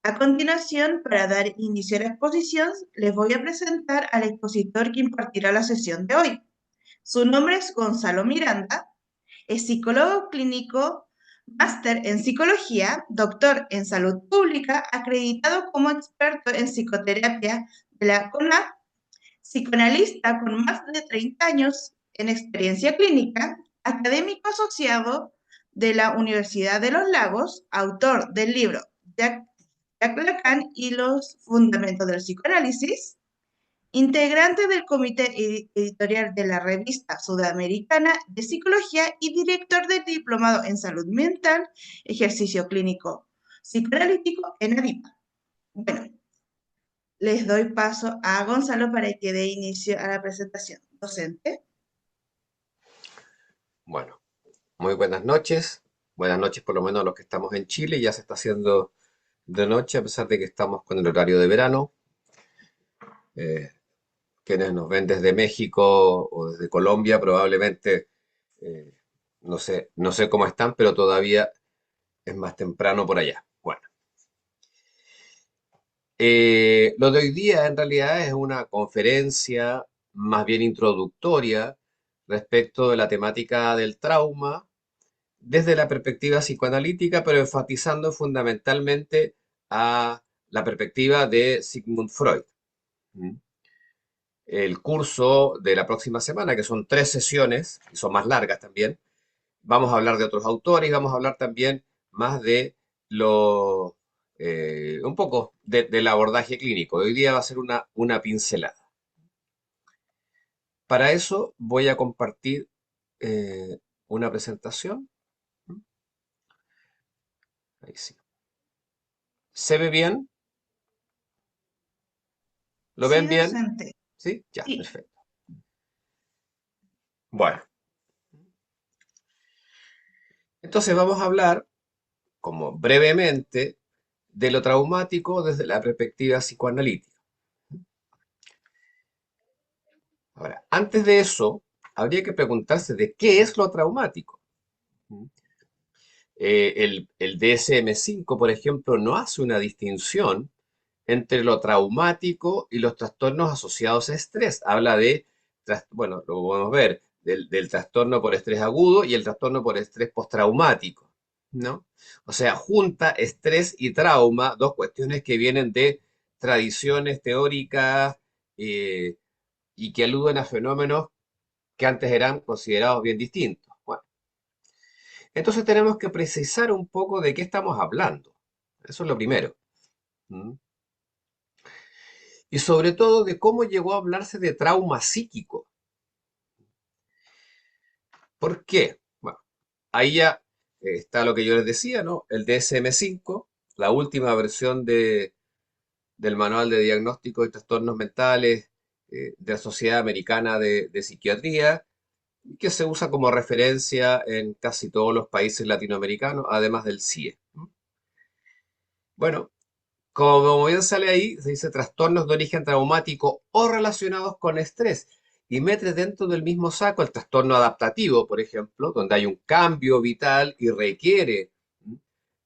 A continuación, para dar inicio a la exposición, les voy a presentar al expositor que impartirá la sesión de hoy. Su nombre es Gonzalo Miranda, es psicólogo clínico, máster en psicología, doctor en salud pública, acreditado como experto en psicoterapia de la CONAP, psicoanalista con más de 30 años en experiencia clínica, académico asociado de la Universidad de los Lagos, autor del libro Jacques Lacan y los fundamentos del psicoanálisis, integrante del comité editorial de la Revista Sudamericana de Psicología y director del Diplomado en Salud Mental, Ejercicio Clínico Psicoanalítico en ADIPA. Bueno, les doy paso a Gonzalo para que dé inicio a la presentación. Docente. Bueno, muy buenas noches. Buenas noches por lo menos a los que estamos en Chile. Ya se está haciendo de noche a pesar de que estamos con el horario de verano. Eh, Quienes nos ven desde México o desde Colombia probablemente, eh, no sé cómo están, pero todavía es más temprano por allá. Bueno, lo de hoy día en realidad es una conferencia más bien introductoria respecto de la temática del trauma desde la perspectiva psicoanalítica, pero enfatizando fundamentalmente a la perspectiva de Sigmund Freud. ¿Mm? El curso de la próxima semana, que son 3 sesiones, y son más largas también, vamos a hablar de otros autores y vamos a hablar también más de un poco del abordaje clínico. Hoy día va a ser una pincelada. Para eso voy a compartir una presentación. Ahí sí. ¿Se ve bien? ¿Lo Sí, ven bien? docente. ¿Sí? Ya, Sí. perfecto. Bueno, entonces vamos a hablar, como brevemente, de lo traumático desde la perspectiva psicoanalítica. Ahora, antes de eso, habría que preguntarse de qué es lo traumático. El DSM-5, por ejemplo, no hace una distinción entre lo traumático y los trastornos asociados a estrés. Habla de, bueno, lo podemos ver, del trastorno por estrés agudo y el trastorno por estrés postraumático, ¿no? O sea, junta estrés y trauma, dos cuestiones que vienen de tradiciones teóricas eh, y que aluden a fenómenos que antes eran considerados bien distintos. Bueno, entonces tenemos que precisar un poco de qué estamos hablando. Eso es lo primero. ¿Mm? Y sobre todo de cómo llegó a hablarse de trauma psíquico. ¿Por qué? Bueno, ahí ya está lo que yo les decía, ¿no? El DSM-5, la última versión del Manual de Diagnóstico de Trastornos Mentales de la Sociedad Americana de Psiquiatría, que se usa como referencia en casi todos los países latinoamericanos, además del CIE. Bueno, como bien sale ahí, se dice trastornos de origen traumático o relacionados con estrés. Y mete dentro del mismo saco el trastorno adaptativo, por ejemplo, donde hay un cambio vital y requiere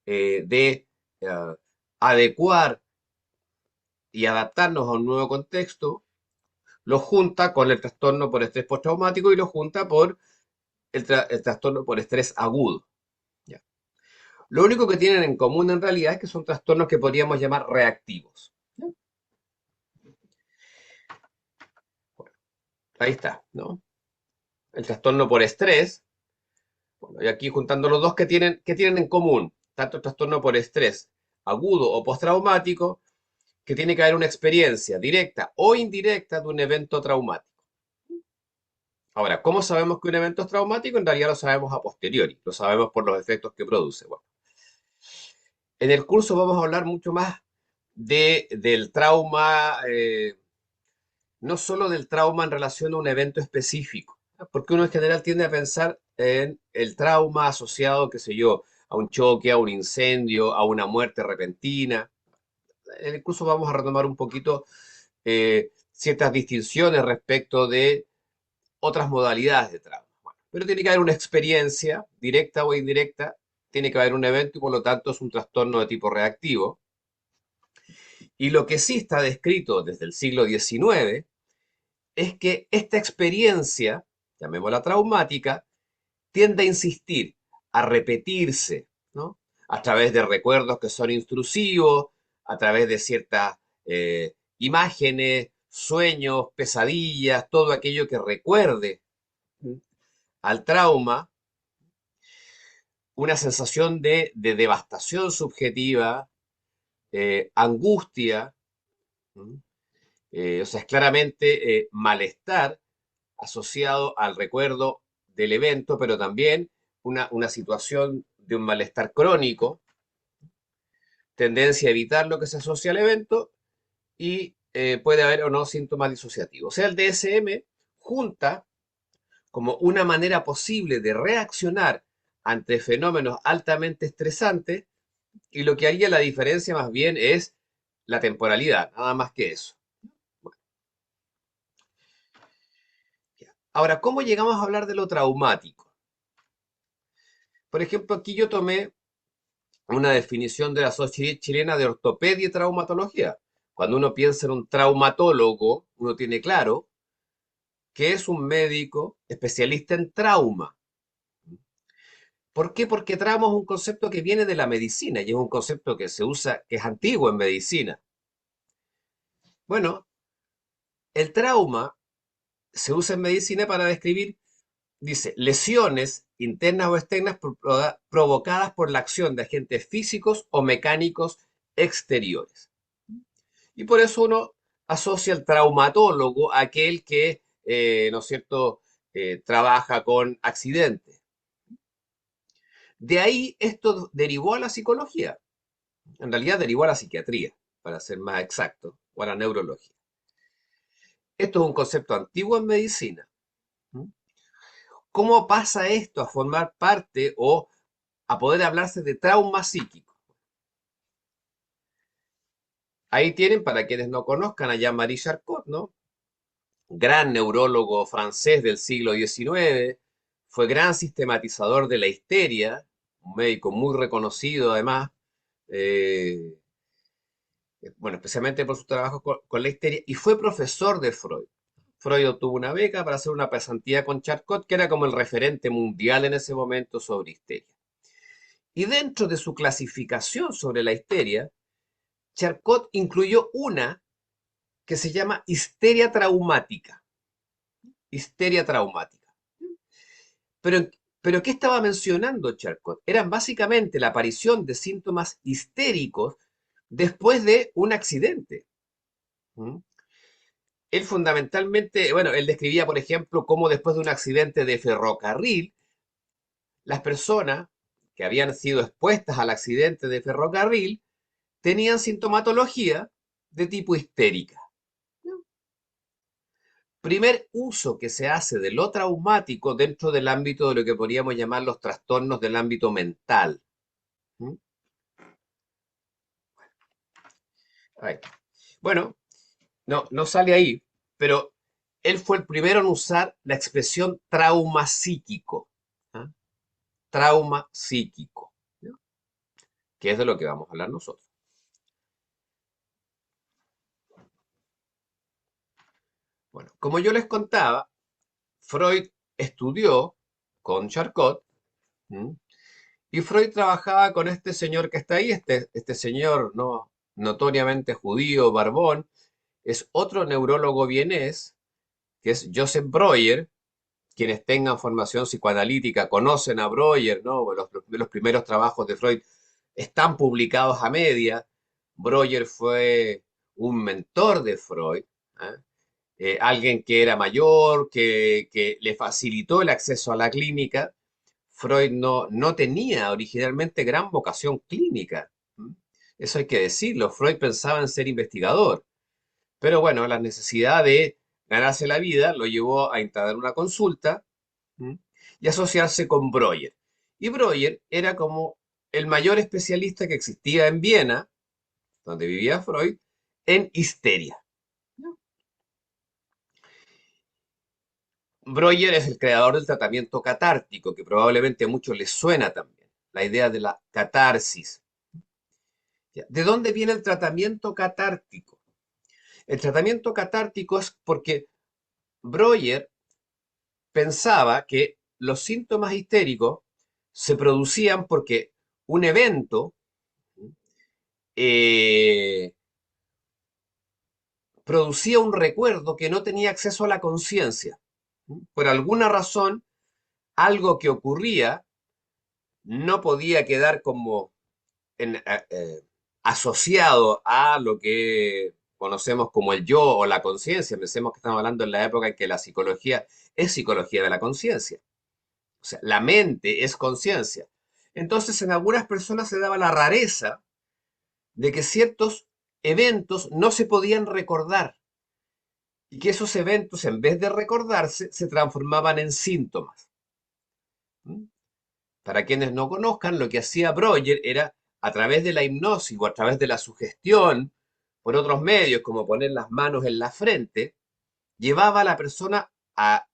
de adecuar y adaptarnos a un nuevo contexto. Lo junta con el trastorno por estrés postraumático y lo junta por el trastorno por estrés agudo. ¿Ya? Lo único que tienen en común en realidad es que son trastornos que podríamos llamar reactivos. ¿Ya? Ahí está, ¿no? El trastorno por estrés. Bueno, y aquí juntando los dos que tienen en común, tanto el trastorno por estrés agudo o postraumático, que tiene que haber una experiencia directa o indirecta de un evento traumático. Ahora, ¿cómo sabemos que un evento es traumático? En realidad lo sabemos a posteriori, lo sabemos por los efectos que produce. Bueno, en el curso vamos a hablar mucho más del trauma, no solo del trauma en relación a un evento específico, ¿no? Porque uno en general tiende a pensar en el trauma asociado, qué sé yo, a un choque, a un incendio, a una muerte repentina. En el curso vamos a retomar un poquito ciertas distinciones respecto de otras modalidades de trauma. Bueno, pero tiene que haber una experiencia, directa o indirecta, tiene que haber un evento y por lo tanto es un trastorno de tipo reactivo. Y lo que sí está descrito desde el siglo XIX es que esta experiencia, llamémosla traumática, tiende a insistir, a repetirse, ¿no? A través de recuerdos que son intrusivos, a través de ciertas imágenes, sueños, pesadillas, todo aquello que recuerde, ¿sí?, al trauma, una sensación de devastación subjetiva, angustia, ¿sí?, o sea, es claramente malestar asociado al recuerdo del evento, pero también una situación de un malestar crónico, tendencia a evitar lo que se asocia al evento y puede haber o no síntomas disociativos. O sea, el DSM junta como una manera posible de reaccionar ante fenómenos altamente estresantes y lo que haría la diferencia más bien es la temporalidad, nada más que eso. Ahora, ¿cómo llegamos a hablar de lo traumático? Por ejemplo, aquí yo tomé una definición de la Sociedad Chilena de Ortopedia y Traumatología. Cuando uno piensa en un traumatólogo, uno tiene claro que es un médico especialista en trauma. ¿Por qué? Porque trauma es un concepto que viene de la medicina y es un concepto que se usa, que es antiguo en medicina. Bueno, el trauma se usa en medicina para describir, dice, lesiones internas o externas provocadas por la acción de agentes físicos o mecánicos exteriores. Y por eso uno asocia al traumatólogo a aquel que, ¿no es cierto?, trabaja con accidentes. De ahí esto derivó a la psicología. En realidad derivó a la psiquiatría, para ser más exacto, o a la neurología. Esto es un concepto antiguo en medicina. ¿Cómo pasa esto a formar parte o a poder hablarse de trauma psíquico? Ahí tienen, para quienes no conozcan, a Jean-Marie Charcot, ¿no? Gran neurólogo francés del siglo XIX, fue gran sistematizador de la histeria, un médico muy reconocido además, eh, bueno, especialmente por su trabajo con la histeria, y fue profesor de Freud. Freud obtuvo una beca para hacer una pasantía con Charcot, que era como el referente mundial en ese momento sobre histeria. Y dentro de su clasificación sobre la histeria, Charcot incluyó una que se llama histeria traumática. Histeria traumática. Pero, pero ¿qué estaba mencionando Charcot? Eran básicamente la aparición de síntomas histéricos después de un accidente. ¿Mm? Él fundamentalmente, bueno, él describía, por ejemplo, cómo después de un accidente de ferrocarril, las personas que habían sido expuestas al accidente de ferrocarril tenían sintomatología de tipo histérica. Primer uso que se hace de lo traumático dentro del ámbito de lo que podríamos llamar los trastornos del ámbito mental. ¿Mm? Ahí. Bueno, no sale ahí, pero él fue el primero en usar la expresión trauma psíquico. ¿Ah? Trauma psíquico, ¿no?, que es de lo que vamos a hablar nosotros. Bueno, como yo les contaba, Freud estudió con Charcot. ¿Mm? Y Freud trabajaba con este señor que está ahí, este señor, ¿no?, notoriamente judío, barbón, es otro neurólogo vienés, que es Joseph Breuer. Quienes tengan formación psicoanalítica conocen a Breuer, ¿no? Los primeros trabajos de Freud están publicados a media. Breuer fue un mentor de Freud, ¿eh? Alguien que era mayor, que le facilitó el acceso a la clínica. Freud no tenía originalmente gran vocación clínica. Eso hay que decirlo. Freud pensaba en ser investigador. Pero bueno, la necesidad de ganarse la vida lo llevó a instalar una consulta y asociarse con Breuer. Y Breuer era como el mayor especialista que existía en Viena, donde vivía Freud, en histeria. Breuer es el creador del tratamiento catártico, que probablemente a muchos les suena también, la idea de la catarsis. ¿Ya? ¿De dónde viene el tratamiento catártico? El tratamiento catártico es porque Breuer pensaba que los síntomas histéricos se producían porque un evento eh, producía un recuerdo que no tenía acceso a la conciencia. Por alguna razón, algo que ocurría no podía quedar como asociado a lo que conocemos como el yo o la conciencia. Pensemos que estamos hablando en la época en que la psicología es psicología de la conciencia. O sea, la mente es conciencia. Entonces, en algunas personas se daba la rareza de que ciertos eventos no se podían recordar y que esos eventos, en vez de recordarse, se transformaban en síntomas. ¿Mm? Para quienes no conozcan, lo que hacía Breuer era, a través de la hipnosis o a través de la sugestión, por otros medios, como poner las manos en la frente, llevaba a la persona a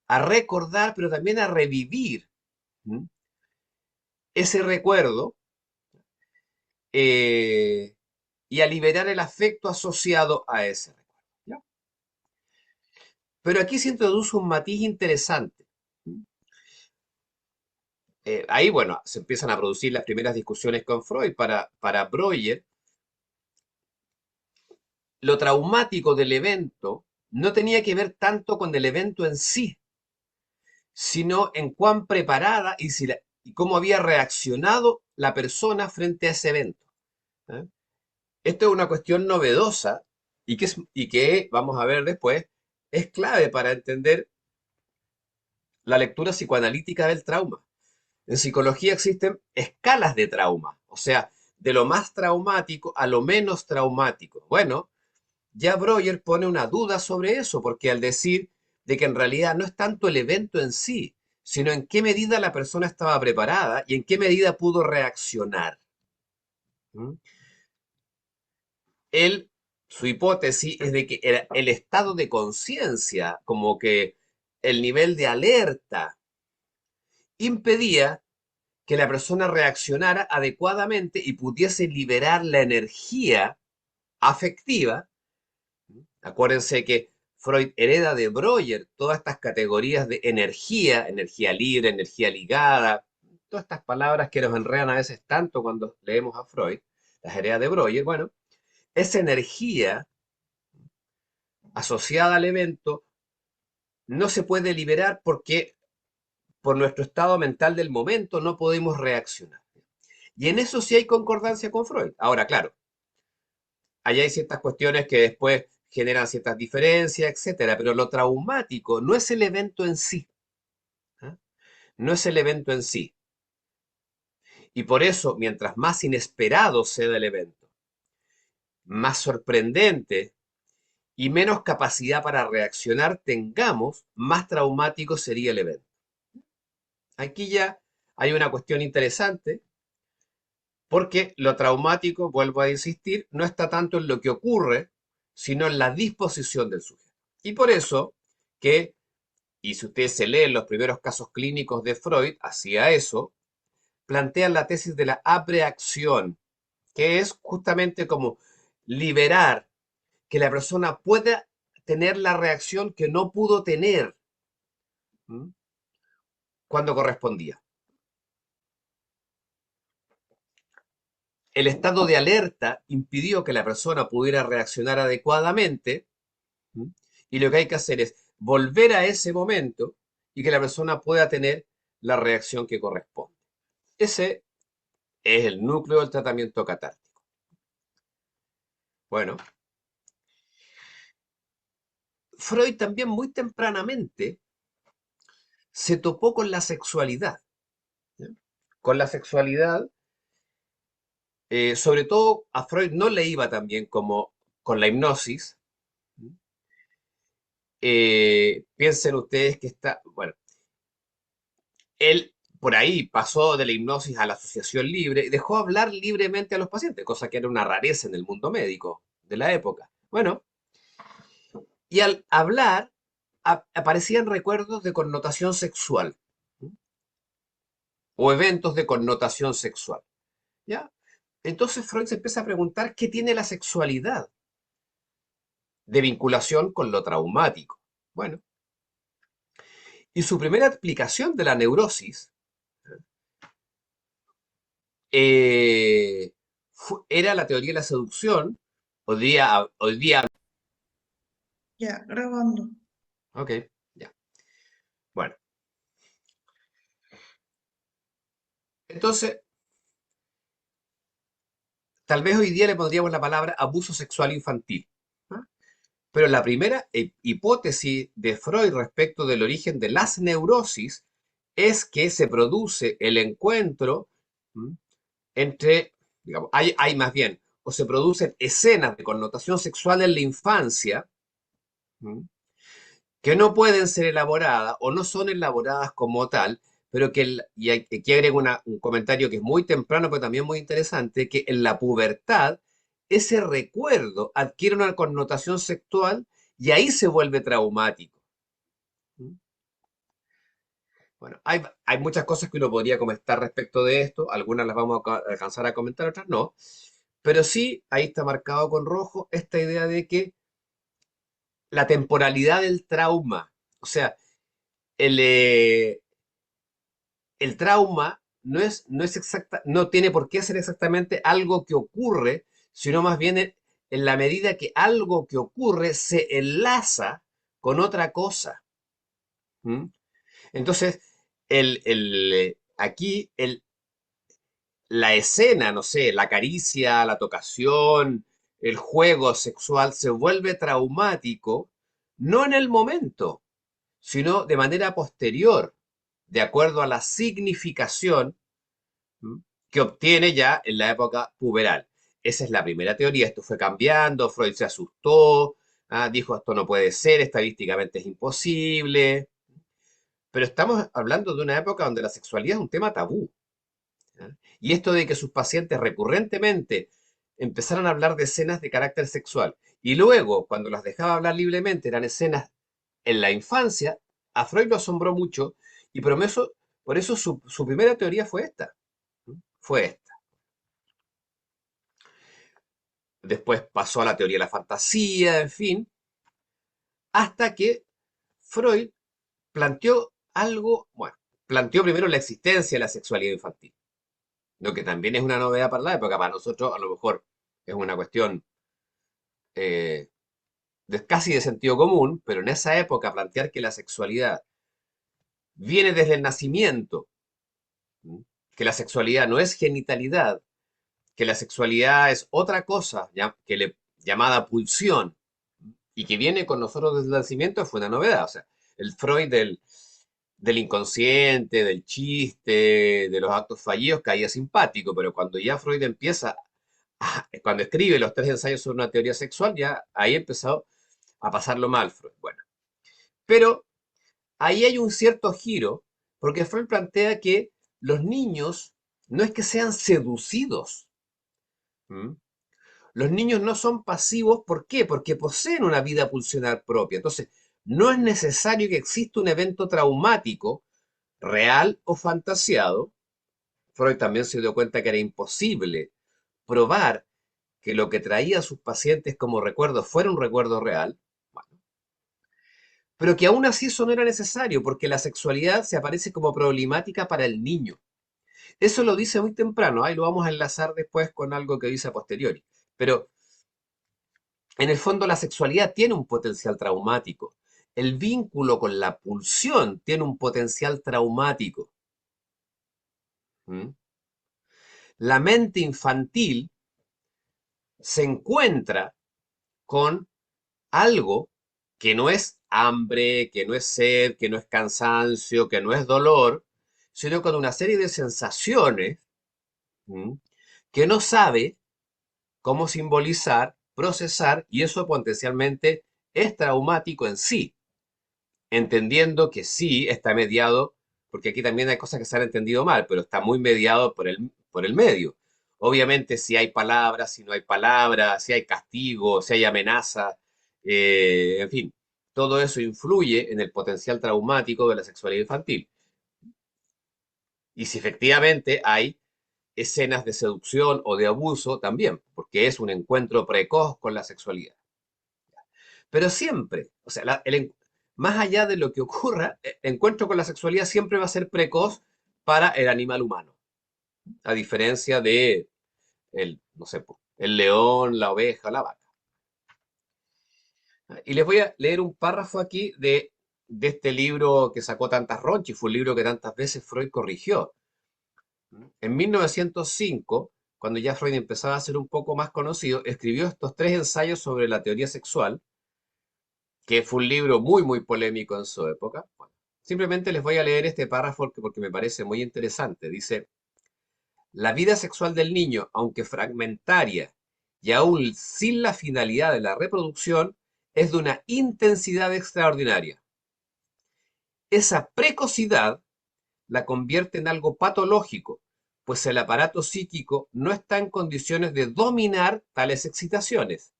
recordar, pero también a revivir, ¿m?, ese recuerdo, eh, y a liberar el afecto asociado a ese recuerdo. ¿Ya? Pero aquí se introduce un matiz interesante. Ahí, bueno, se empiezan a producir las primeras discusiones con Freud. Para Breuer, lo traumático del evento no tenía que ver tanto con el evento en sí, sino en cuán preparada y cómo había reaccionado la persona frente a ese evento. ¿Eh? Esto es una cuestión novedosa y que, vamos a ver después, es clave para entender la lectura psicoanalítica del trauma. En psicología existen escalas de trauma, o sea, de lo más traumático a lo menos traumático. Bueno, ya Breuer pone una duda sobre eso, porque al decir de que en realidad no es tanto el evento en sí, sino en qué medida la persona estaba preparada y en qué medida pudo reaccionar. ¿Mm? Él, su hipótesis es de que era el estado de conciencia, como que el nivel de alerta, impedía que la persona reaccionara adecuadamente y pudiese liberar la energía afectiva. Acuérdense que Freud hereda de Breuer todas estas categorías de energía, energía libre, energía ligada, todas estas palabras que nos enredan a veces tanto cuando leemos a Freud, las hereda de Breuer. Bueno, esa energía asociada al evento no se puede liberar porque por nuestro estado mental del momento no podemos reaccionar. Y en eso sí hay concordancia con Freud. Ahora, claro, allá hay ciertas cuestiones que después generan ciertas diferencias, etcétera, pero lo traumático no es el evento en sí, ¿ah? No es el evento en sí. Y por eso, mientras más inesperado sea el evento, más sorprendente y menos capacidad para reaccionar tengamos, más traumático sería el evento. Aquí ya hay una cuestión interesante, porque lo traumático, vuelvo a insistir, no está tanto en lo que ocurre, sino en la disposición del sujeto. Y por eso que, y si ustedes se leen los primeros casos clínicos de Freud, hacía eso, plantean la tesis de la apreacción, que es justamente como liberar, que la persona pueda tener la reacción que no pudo tener. ¿M? Cuando correspondía. El estado de alerta impidió que la persona pudiera reaccionar adecuadamente. ¿M? Y lo que hay que hacer es volver a ese momento y que la persona pueda tener la reacción que corresponde. Ese es el núcleo del tratamiento catártico. Bueno, Freud también muy tempranamente se topó con la sexualidad. ¿Ya? Con la sexualidad, sobre todo a Freud no le iba tan bien como con la hipnosis. Piensen ustedes que bueno, él por ahí pasó de la hipnosis a la asociación libre y dejó hablar libremente a los pacientes, cosa que era una rareza en el mundo médico de la época. Bueno, y al hablar aparecían recuerdos de connotación sexual, ¿m?, o eventos de connotación sexual. ¿Ya? Entonces Freud se empieza a preguntar qué tiene la sexualidad de vinculación con lo traumático. Bueno, y su primera explicación de la neurosis era la teoría de la seducción. Hoy día, Ya, grabando. ok, ya. Bueno, entonces, tal vez hoy día le pondríamos la palabra abuso sexual infantil. ¿Ah? Pero la primera hipótesis de Freud respecto del origen de las neurosis es que se produce el encuentro, ¿m?, entre, digamos, hay más bien, o se producen escenas de connotación sexual en la infancia, ¿m?, que no pueden ser elaboradas o no son elaboradas como tal, pero que, y aquí agrego un comentario que es muy temprano, pero también muy interesante, que en la pubertad ese recuerdo adquiere una connotación sexual y ahí se vuelve traumático. ¿Mm? Bueno, hay muchas cosas que uno podría comentar respecto de esto, algunas las vamos a alcanzar a comentar, otras no, pero sí, ahí está marcado con rojo esta idea de que la temporalidad del trauma, o sea, el, eh, el trauma no es exacta, no tiene por qué ser exactamente algo que ocurre, sino más bien en la medida que algo que ocurre se enlaza con otra cosa. ¿Mm? Entonces, aquí la escena, no sé, la caricia, la tocación, el juego sexual se vuelve traumático, no en el momento, sino de manera posterior, de acuerdo a la significación, ¿m?, que obtiene ya en la época puberal. Esa es la primera teoría. Esto fue cambiando, Freud se asustó, dijo esto no puede ser, estadísticamente es imposible, pero estamos hablando de una época donde la sexualidad es un tema tabú. ¿Ya? Y esto de que sus pacientes recurrentemente empezaron a hablar de escenas de carácter sexual y luego, cuando las dejaba hablar libremente, eran escenas en la infancia, a Freud lo asombró mucho y por eso su primera teoría fue esta. Fue esta. Después pasó a la teoría de la fantasía, en fin, hasta que Freud planteó algo, bueno, planteó primero la existencia de la sexualidad infantil, lo que también es una novedad para la época. Para nosotros a lo mejor es una cuestión eh, casi de sentido común, pero en esa época plantear que la sexualidad viene desde el nacimiento, ¿m?, que la sexualidad no es genitalidad, que la sexualidad es otra cosa llamada pulsión y que viene con nosotros desde el nacimiento fue una novedad. O sea, el Freud del inconsciente, del chiste, de los actos fallidos caía simpático, pero cuando ya Freud empieza, cuando escribe los tres ensayos sobre una teoría sexual, ya ahí empezó a pasarlo mal Freud. Bueno, pero ahí hay un cierto giro, porque Freud plantea que los niños no es que sean seducidos. ¿M? Los niños no son pasivos, ¿por qué? Porque poseen una vida pulsional propia. Entonces, no es necesario que exista un evento traumático, real o fantasiado. Freud también se dio cuenta que era imposible probar que lo que traía a sus pacientes como recuerdo fuera un recuerdo real. Bueno, pero que aún así eso no era necesario, porque la sexualidad se aparece como problemática para el niño. Eso lo dice muy temprano, ahí lo vamos a enlazar después con algo que dice a posteriori. Pero en el fondo la sexualidad tiene un potencial traumático. El vínculo con la pulsión tiene un potencial traumático. ¿Mm? La mente infantil se encuentra con algo que no es hambre, que no es sed, que no es cansancio, que no es dolor, sino con una serie de sensaciones, ¿m?, que no sabe cómo simbolizar, procesar, y eso potencialmente es traumático en sí, entendiendo que sí está mediado, porque aquí también hay cosas que se han entendido mal, pero está muy mediado por el medio. Obviamente, si hay palabras, si no hay palabras, si hay castigo, si hay amenaza, en fin, todo eso influye en el potencial traumático de la sexualidad infantil. Y si efectivamente hay escenas de seducción o de abuso también, porque es un encuentro precoz con la sexualidad. Pero siempre, o sea, más allá de lo que ocurra, el encuentro con la sexualidad siempre va a ser precoz para el animal humano, a diferencia de no sé, el león, la oveja, la vaca. Y les voy a leer un párrafo aquí de este libro que sacó tantas ronchas, fue un libro que tantas veces Freud corrigió. En 1905, cuando ya Freud empezaba a ser un poco más conocido, escribió estos tres ensayos sobre la teoría sexual, que fue un libro muy, muy polémico en su época. Bueno, simplemente les voy a leer este párrafo porque me parece muy interesante. Dice, la vida sexual del niño, aunque fragmentaria y aún sin la finalidad de la reproducción, es de una intensidad extraordinaria. Esa precocidad la convierte en algo patológico, pues el aparato psíquico no está en condiciones de dominar tales excitaciones.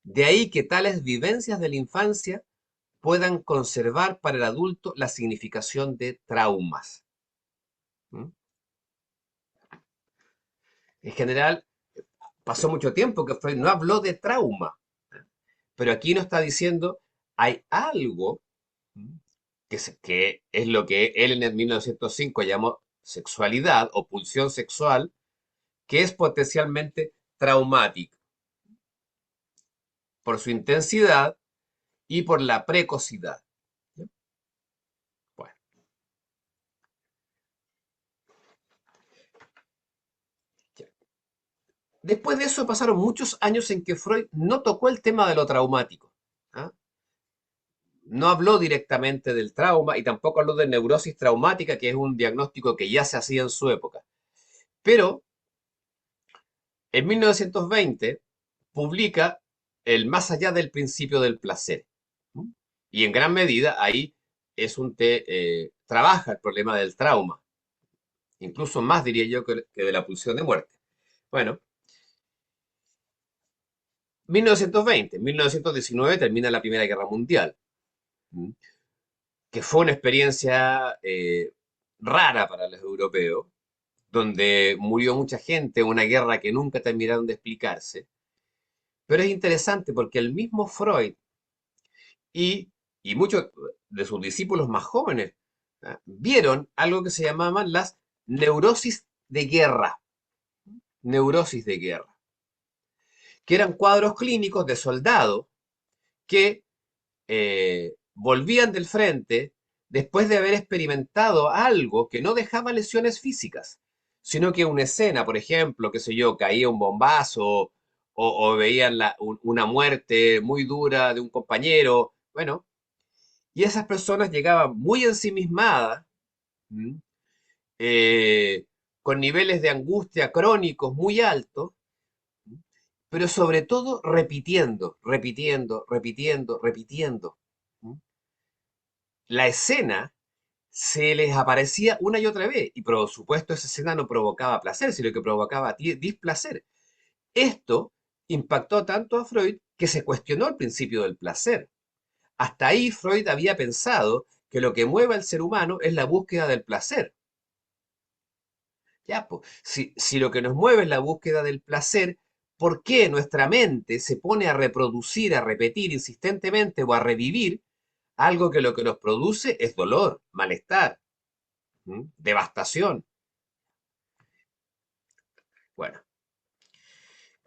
De ahí que tales vivencias de la infancia puedan conservar para el adulto la significación de traumas. ¿Mm? En general, pasó mucho tiempo que Freud no habló de trauma, pero aquí nos está diciendo, hay algo que es lo que él en el 1905 llamó sexualidad o pulsión sexual, que es potencialmente traumático por su intensidad y por la precocidad. Bueno, ya. Después de eso pasaron muchos años en que Freud no tocó el tema de lo traumático. ¿Ah? No habló directamente del trauma y tampoco habló de neurosis traumática, que es un diagnóstico que ya se hacía en su época. Pero en 1920 publica El más allá del principio del placer. ¿Mm? Y en gran medida ahí trabaja el problema del trauma, incluso más diría yo que de la pulsión de muerte. Bueno, 1920, 1919 termina la Primera Guerra Mundial, ¿Mm? Que fue una experiencia rara para los europeos, donde murió mucha gente, una guerra que nunca terminaron de explicarse. Pero es interesante porque el mismo Freud y, y muchos de sus discípulos más jóvenes vieron algo que se llamaban las neurosis de guerra, neurosis de guerra, que eran cuadros clínicos de soldados que volvían del frente después de haber experimentado algo que no dejaba lesiones físicas, sino que una escena, por ejemplo, qué sé yo, caía un bombazo o veían una muerte muy dura de un compañero, bueno, y esas personas llegaban muy ensimismadas, ¿m? eh, con niveles de angustia crónicos muy altos, pero sobre todo repitiendo, repitiendo, repitiendo, repitiendo. La escena se les aparecía una y otra vez, y por supuesto esa escena no provocaba placer, sino que provocaba displacer. Esto impactó tanto a Freud que se cuestionó el principio del placer. Hasta ahí Freud había pensado que lo que mueve al ser humano es la búsqueda del placer. Ya, pues, si lo que nos mueve es la búsqueda del placer, ¿por qué nuestra mente se pone a reproducir, a repetir insistentemente o a revivir algo que lo que nos produce es dolor, malestar, devastación? Bueno,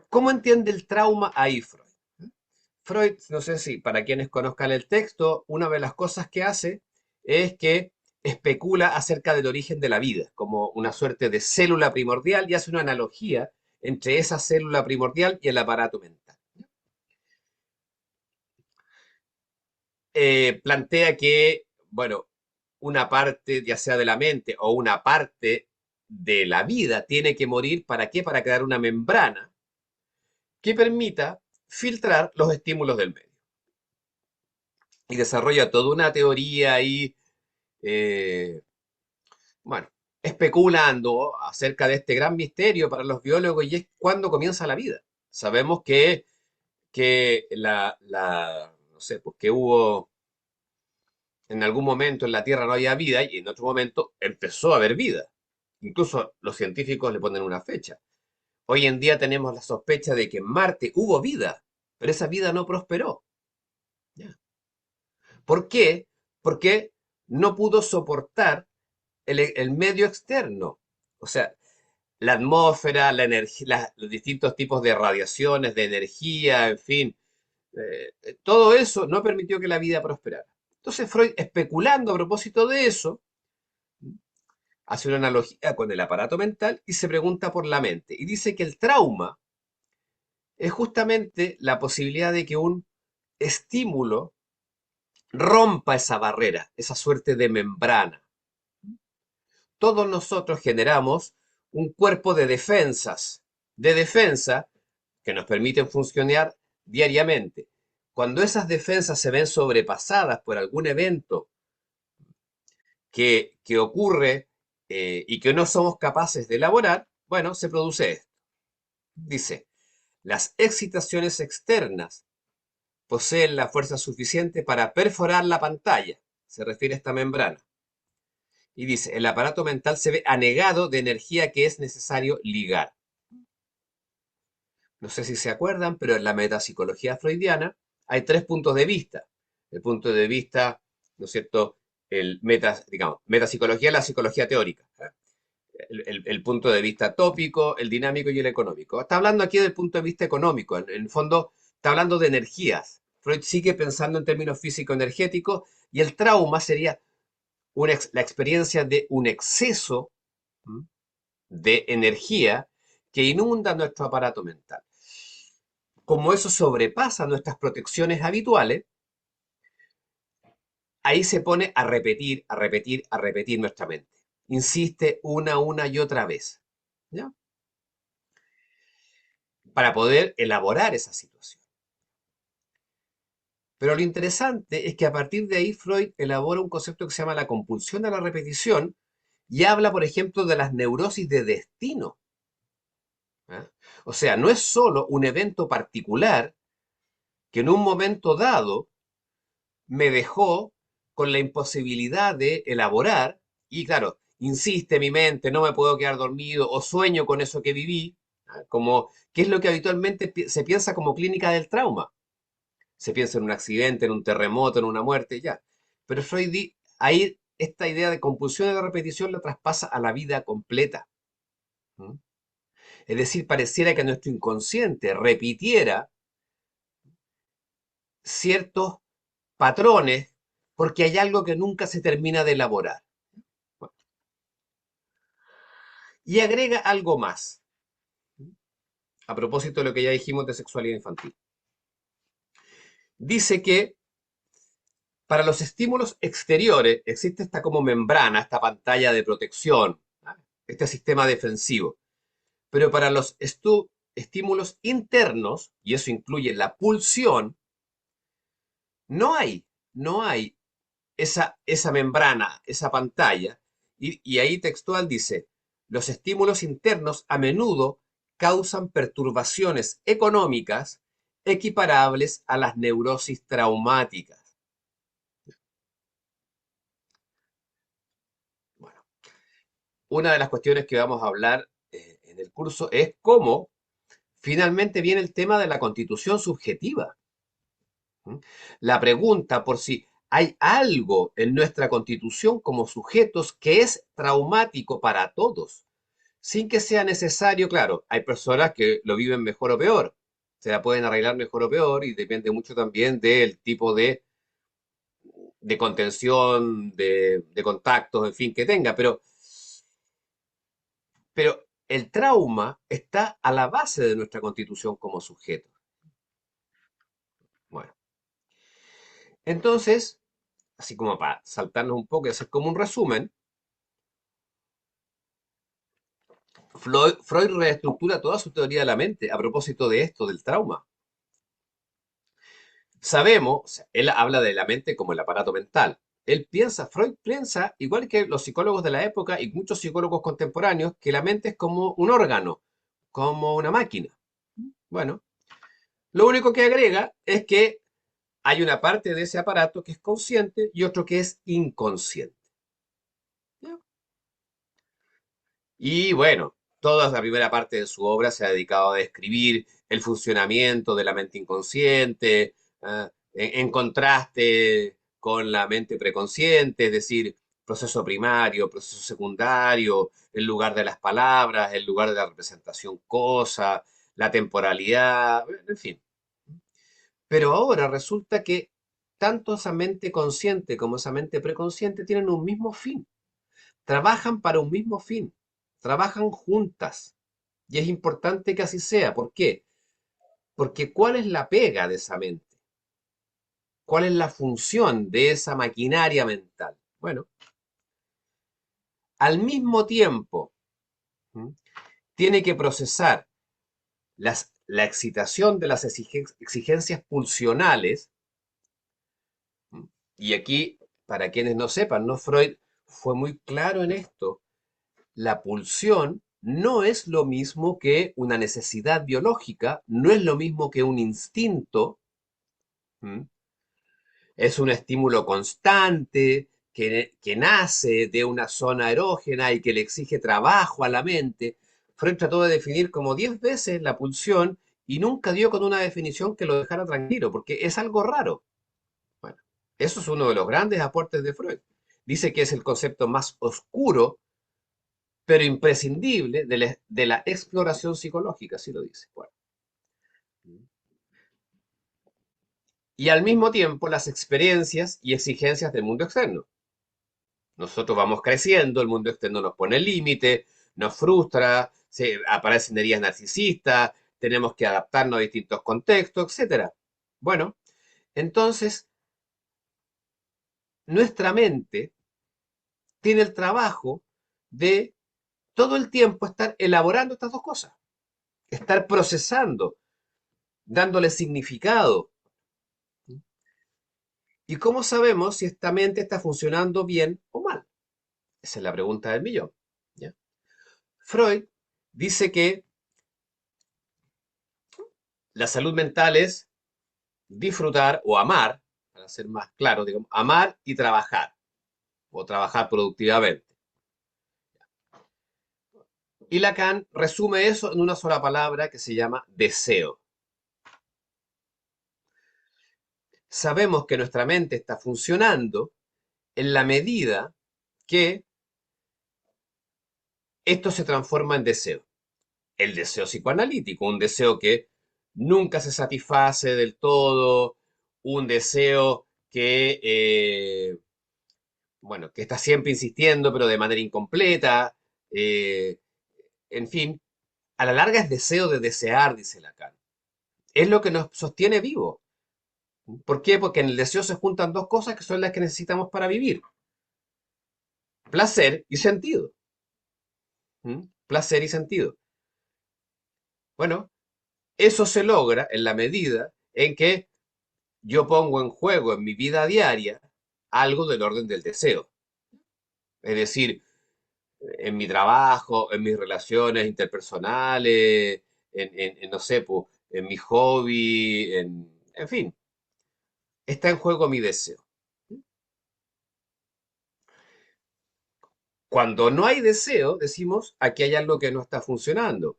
¿cómo entiende el trauma ahí Freud? Freud, no sé si para quienes conozcan el texto, una de las cosas que hace es que especula acerca del origen de la vida, como una suerte de célula primordial y hace una analogía entre esa célula primordial y el aparato mental. Plantea que, bueno, una parte, ya sea de la mente o una parte de la vida, tiene que morir. ¿Para qué? Para crear una membrana que permita filtrar los estímulos del medio. Y desarrolla toda una teoría ahí, eh, bueno, especulando acerca de este gran misterio para los biólogos y es cuándo comienza la vida. Sabemos que no sé, pues que hubo en algún momento en la Tierra no había vida y en otro momento empezó a haber vida. Incluso los científicos le ponen una fecha. Hoy en día tenemos la sospecha de que en Marte hubo vida, pero esa vida no prosperó. ¿Ya? ¿Por qué? Porque no pudo soportar el medio externo. O sea, la atmósfera, la energía, los distintos tipos de radiaciones, de energía, en fin, todo eso no permitió que la vida prosperara. Entonces Freud, especulando a propósito de eso, hace una analogía con el aparato mental y se pregunta por la mente. Y dice que el trauma es justamente la posibilidad de que un estímulo rompa esa barrera, esa suerte de membrana. Todos nosotros generamos un cuerpo de defensa que nos permiten funcionar diariamente. Cuando esas defensas se ven sobrepasadas por algún evento que ocurre y que no somos capaces de elaborar, bueno, se produce esto. Dice, las excitaciones externas poseen la fuerza suficiente para perforar la pantalla, se refiere a esta membrana. Y dice, el aparato mental se ve anegado de energía que es necesario ligar. No sé si se acuerdan, pero en la metapsicología freudiana hay tres puntos de vista. El punto de vista, ¿no es cierto? Digamos, metapsicología es la psicología teórica. ¿Eh? El punto de vista tópico, el dinámico y el económico. Está hablando aquí del punto de vista económico. En el fondo, está hablando de energías. Freud sigue pensando en términos físico-energéticos y el trauma sería la experiencia de un exceso de energía que inunda nuestro aparato mental. Como eso sobrepasa nuestras protecciones habituales, ahí se pone a repetir, a repetir, a repetir nuestra mente. Insiste una y otra vez, ¿ya? Para poder elaborar esa situación. Pero lo interesante es que a partir de ahí Freud elabora un concepto que se llama la compulsión a la repetición y habla, por ejemplo, de las neurosis de destino. ¿Eh? O sea, no es solo un evento particular que en un momento dado me dejó con la imposibilidad de elaborar y claro, insiste mi mente, no me puedo quedar dormido o sueño con eso que viví, como, ¿qué es lo que habitualmente se piensa como clínica del trauma? Se piensa en un accidente, en un terremoto, en una muerte, ya. Pero Freud, ahí esta idea de compulsión de la repetición la traspasa a la vida completa. ¿Mm? Es decir, pareciera que nuestro inconsciente repitiera ciertos patrones porque hay algo que nunca se termina de elaborar. Bueno, y agrega algo más, a propósito de lo que ya dijimos de sexualidad infantil. Dice que para los estímulos exteriores existe esta como membrana, esta pantalla de protección, ¿ah? Este sistema defensivo. Pero para los estímulos internos, y eso incluye la pulsión, no hay, no hay esa membrana, esa pantalla. Y ahí textual dice, los estímulos internos a menudo causan perturbaciones económicas equiparables a las neurosis traumáticas. Bueno, una de las cuestiones que vamos a hablar en el curso es cómo finalmente viene el tema de la constitución subjetiva. ¿Mm? La pregunta por si hay algo en nuestra constitución como sujetos que es traumático para todos, sin que sea necesario, claro, hay personas que lo viven mejor o peor, se la pueden arreglar mejor o peor y depende mucho también del tipo de contención, de contactos, en fin, que tenga, pero el trauma está a la base de nuestra constitución como sujeto. Bueno, entonces, así como para saltarnos un poco y hacer como un resumen, Freud reestructura toda su teoría de la mente a propósito de esto, del trauma. Sabemos, o sea, él habla de la mente como el aparato mental. Freud piensa, igual que los psicólogos de la época y muchos psicólogos contemporáneos, que la mente es como un órgano, como una máquina. Bueno, lo único que agrega es que hay una parte de ese aparato que es consciente y otro que es inconsciente. ¿Ya? Y bueno, toda la primera parte de su obra se ha dedicado a describir el funcionamiento de la mente inconsciente, en contraste con la mente preconsciente, es decir, proceso primario, proceso secundario, el lugar de las palabras, el lugar de la representación cosa, la temporalidad, en fin. Pero ahora resulta que tanto esa mente consciente como esa mente preconsciente tienen un mismo fin, trabajan para un mismo fin, trabajan juntas. Y es importante que así sea. ¿Por qué? Porque ¿cuál es la pega de esa mente? ¿Cuál es la función de esa maquinaria mental? Bueno, al mismo tiempo, ¿m? Tiene que procesar la excitación de las exigencias pulsionales. ¿M? Y aquí, para quienes no sepan, ¿no? Freud fue muy claro en esto. La pulsión no es lo mismo que una necesidad biológica, no es lo mismo que un instinto. ¿M? Es un estímulo constante que nace de una zona erógena y que le exige trabajo a la mente. Freud trató de definir como 10 veces la pulsión y nunca dio con una definición que lo dejara tranquilo, porque es algo raro. Bueno, eso es uno de los grandes aportes de Freud. Dice que es el concepto más oscuro, pero imprescindible de la exploración psicológica, así lo dice. Bueno, y al mismo tiempo las experiencias y exigencias del mundo externo. Nosotros vamos creciendo, el mundo externo nos pone límite, nos frustra, aparecen heridas narcisistas, tenemos que adaptarnos a distintos contextos, etcétera. Bueno, entonces nuestra mente tiene el trabajo de todo el tiempo estar elaborando estas dos cosas, estar procesando, dándole significado. ¿Y cómo sabemos si esta mente está funcionando bien o mal? Esa es la pregunta del millón. ¿Ya? Freud dice que la salud mental es disfrutar o amar, para ser más claro, digamos, amar y trabajar, o trabajar productivamente. Y Lacan resume eso en una sola palabra que se llama deseo. Sabemos que nuestra mente está funcionando en la medida que esto se transforma en deseo. El deseo psicoanalítico, un deseo que nunca se satisface del todo, un deseo bueno, que está siempre insistiendo, pero de manera incompleta. eh, en fin, a la larga es deseo de desear, dice Lacan. Es lo que nos sostiene vivo. ¿Por qué? Porque en el deseo se juntan dos cosas que son las que necesitamos para vivir. Placer y sentido. Placer y sentido. Bueno, eso se logra en la medida en que yo pongo en juego en mi vida diaria algo del orden del deseo. Es decir, en mi trabajo, en mis relaciones interpersonales, no sé, en mi hobby, en fin, está en juego mi deseo. Cuando no hay deseo, decimos, aquí hay algo que no está funcionando,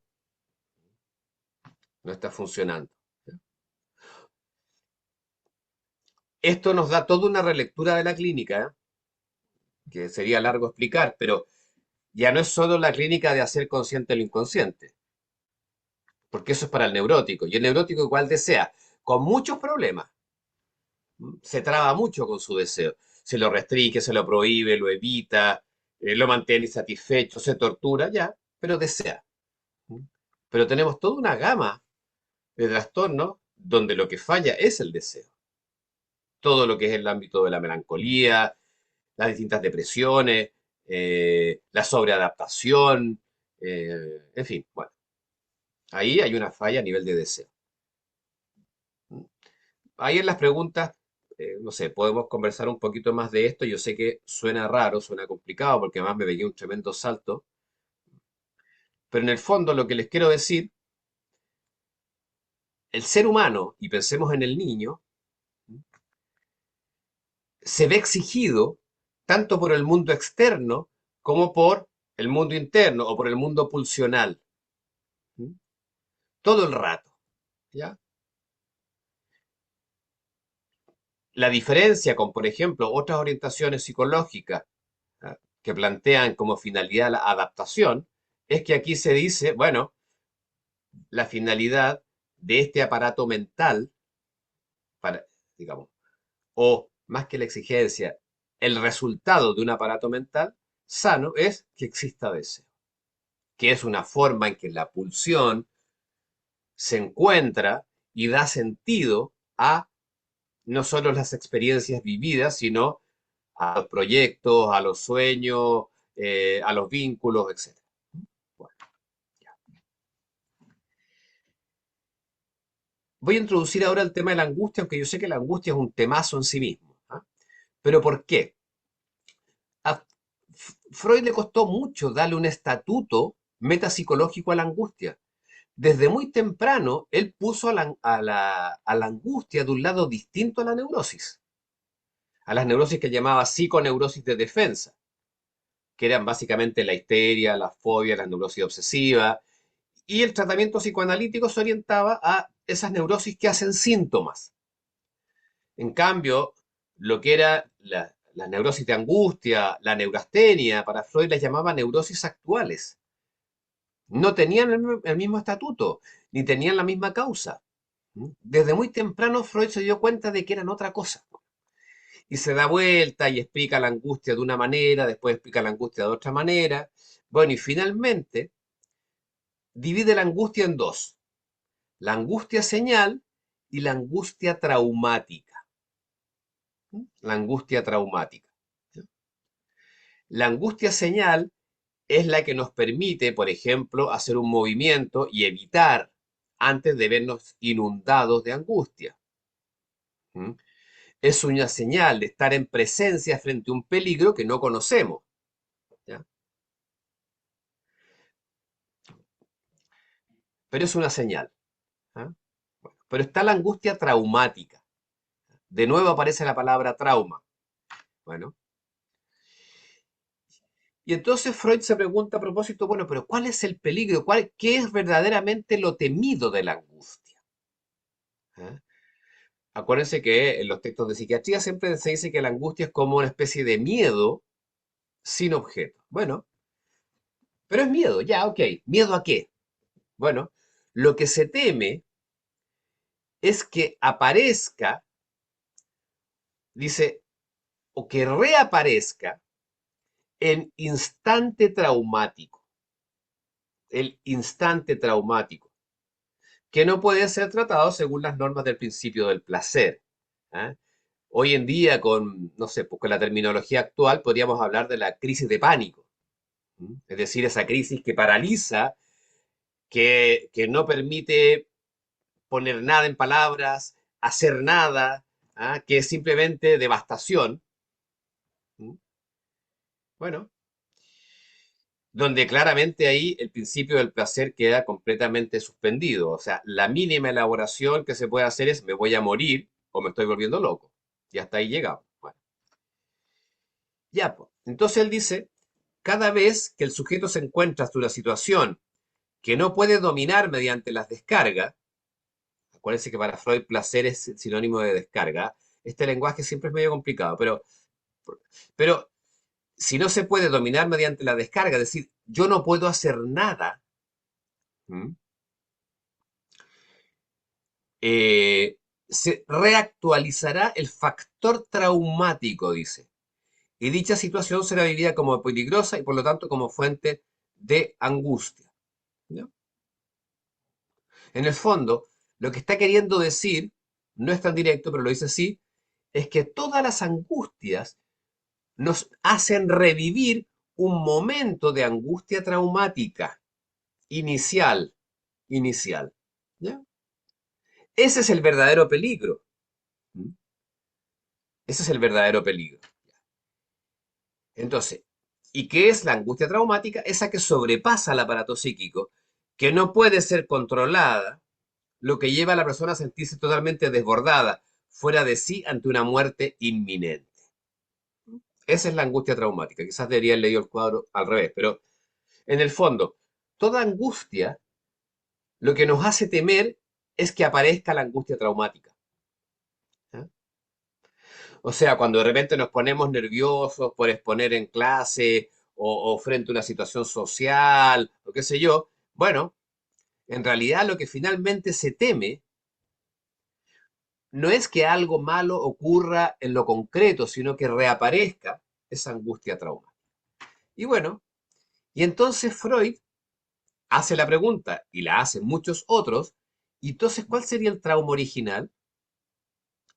no está funcionando. Esto nos da toda una relectura de la clínica, que sería largo explicar, pero ya no es solo la clínica de hacer consciente lo inconsciente, porque eso es para el neurótico, y el neurótico igual desea, con muchos problemas, se traba mucho con su deseo, se lo restringe, se lo prohíbe, lo evita, lo mantiene insatisfecho, se tortura, ya, pero desea. Pero tenemos toda una gama de trastornos donde lo que falla es el deseo. Todo lo que es el ámbito de la melancolía, las distintas depresiones, la sobreadaptación, en fin, bueno, ahí hay una falla a nivel de deseo. Ahí en las preguntas, no sé, podemos conversar un poquito más de esto. Yo sé que suena raro, suena complicado, porque además me pegué un tremendo salto, pero en el fondo lo que les quiero decir, el ser humano, y pensemos en el niño, se ve exigido tanto por el mundo externo como por el mundo interno o por el mundo pulsional. ¿Mm? Todo el rato. ¿Ya? La diferencia con, por ejemplo, otras orientaciones psicológicas, ¿ah?, que plantean como finalidad la adaptación, es que aquí se dice, bueno, la finalidad de este aparato mental, para, digamos, o más que la exigencia, el resultado de un aparato mental sano es que exista deseo, que es una forma en que la pulsión se encuentra y da sentido a no solo las experiencias vividas, sino a los proyectos, a los sueños, a los vínculos, etcétera. Bueno, ya. Voy a introducir ahora el tema de la angustia, aunque yo sé que la angustia es un temazo en sí mismo. ¿Ah? ¿Pero por qué? A Freud le costó mucho darle un estatuto metapsicológico a la angustia. Desde muy temprano, él puso a la angustia de un lado distinto a la neurosis, a las neurosis que llamaba psiconeurosis de defensa, que eran básicamente la histeria, la fobia, la neurosis obsesiva, y el tratamiento psicoanalítico se orientaba a esas neurosis que hacen síntomas. En cambio, lo que era la neurosis de angustia, la neurastenia, para Freud las llamaba neurosis actuales. No tenían el mismo estatuto, ni tenían la misma causa. Desde muy temprano Freud se dio cuenta de que eran otra cosa. Y se da vuelta y explica la angustia de una manera, después explica la angustia de otra manera. Bueno, y finalmente divide la angustia en dos: la angustia señal y la angustia traumática. La angustia traumática. La angustia señal es la que nos permite, por ejemplo, hacer un movimiento y evitar antes de vernos inundados de angustia. ¿Mm? Es una señal de estar en presencia frente a un peligro que no conocemos. ¿Ya? Pero es una señal. ¿Ah? Bueno, pero está la angustia traumática. De nuevo aparece la palabra trauma. Bueno, y entonces Freud se pregunta a propósito, bueno, pero ¿cuál es el peligro? ¿Qué es verdaderamente lo temido de la angustia? ¿Ah? Acuérdense que en los textos de psiquiatría siempre se dice que la angustia es como una especie de miedo sin objeto. Bueno, pero es miedo, ya, ok. ¿Miedo a qué? Bueno, lo que se teme es que aparezca, dice, o que reaparezca el instante traumático. El instante traumático, que no puede ser tratado según las normas del principio del placer. ¿Ah? Hoy en día, con, no sé, pues con la terminología actual, podríamos hablar de la crisis de pánico. Es decir, esa crisis que paraliza, que no permite poner nada en palabras, hacer nada, ¿ah?, que es simplemente devastación. ¿Mm? Bueno, donde claramente ahí el principio del placer queda completamente suspendido. O sea, la mínima elaboración que se puede hacer es me voy a morir o me estoy volviendo loco. Y hasta ahí llegamos. Bueno, ya, pues. Entonces él dice, cada vez que el sujeto se encuentra ante una situación que no puede dominar mediante las descargas, acuérdense que para Freud placer es sinónimo de descarga, este lenguaje siempre es medio complicado, pero si no se puede dominar mediante la descarga, es decir, yo no puedo hacer nada, ¿m?, se reactualizará el factor traumático, dice, y dicha situación será vivida como peligrosa y por lo tanto como fuente de angustia. ¿Ya? En el fondo, lo que está queriendo decir, no es tan directo, pero lo dice así, es que todas las angustias nos hacen revivir un momento de angustia traumática inicial, inicial. ¿Ya? Ese es el verdadero peligro. ¿Mm? Ese es el verdadero peligro. Entonces, ¿y qué es la angustia traumática? Esa que sobrepasa el aparato psíquico, que no puede ser controlada, lo que lleva a la persona a sentirse totalmente desbordada, fuera de sí ante una muerte inminente. Esa es la angustia traumática. Quizás debería haber leído el cuadro al revés, pero En el fondo, toda angustia lo que nos hace temer es que aparezca la angustia traumática. ¿Ya? O sea, cuando de repente nos ponemos nerviosos por exponer en clase o frente a una situación social o qué sé yo, bueno, en realidad lo que finalmente se teme no es que algo malo ocurra en lo concreto, sino que reaparezca esa angustia traumática. Y bueno, y entonces Freud hace la pregunta, y la hacen muchos otros, y entonces, ¿cuál sería el trauma original?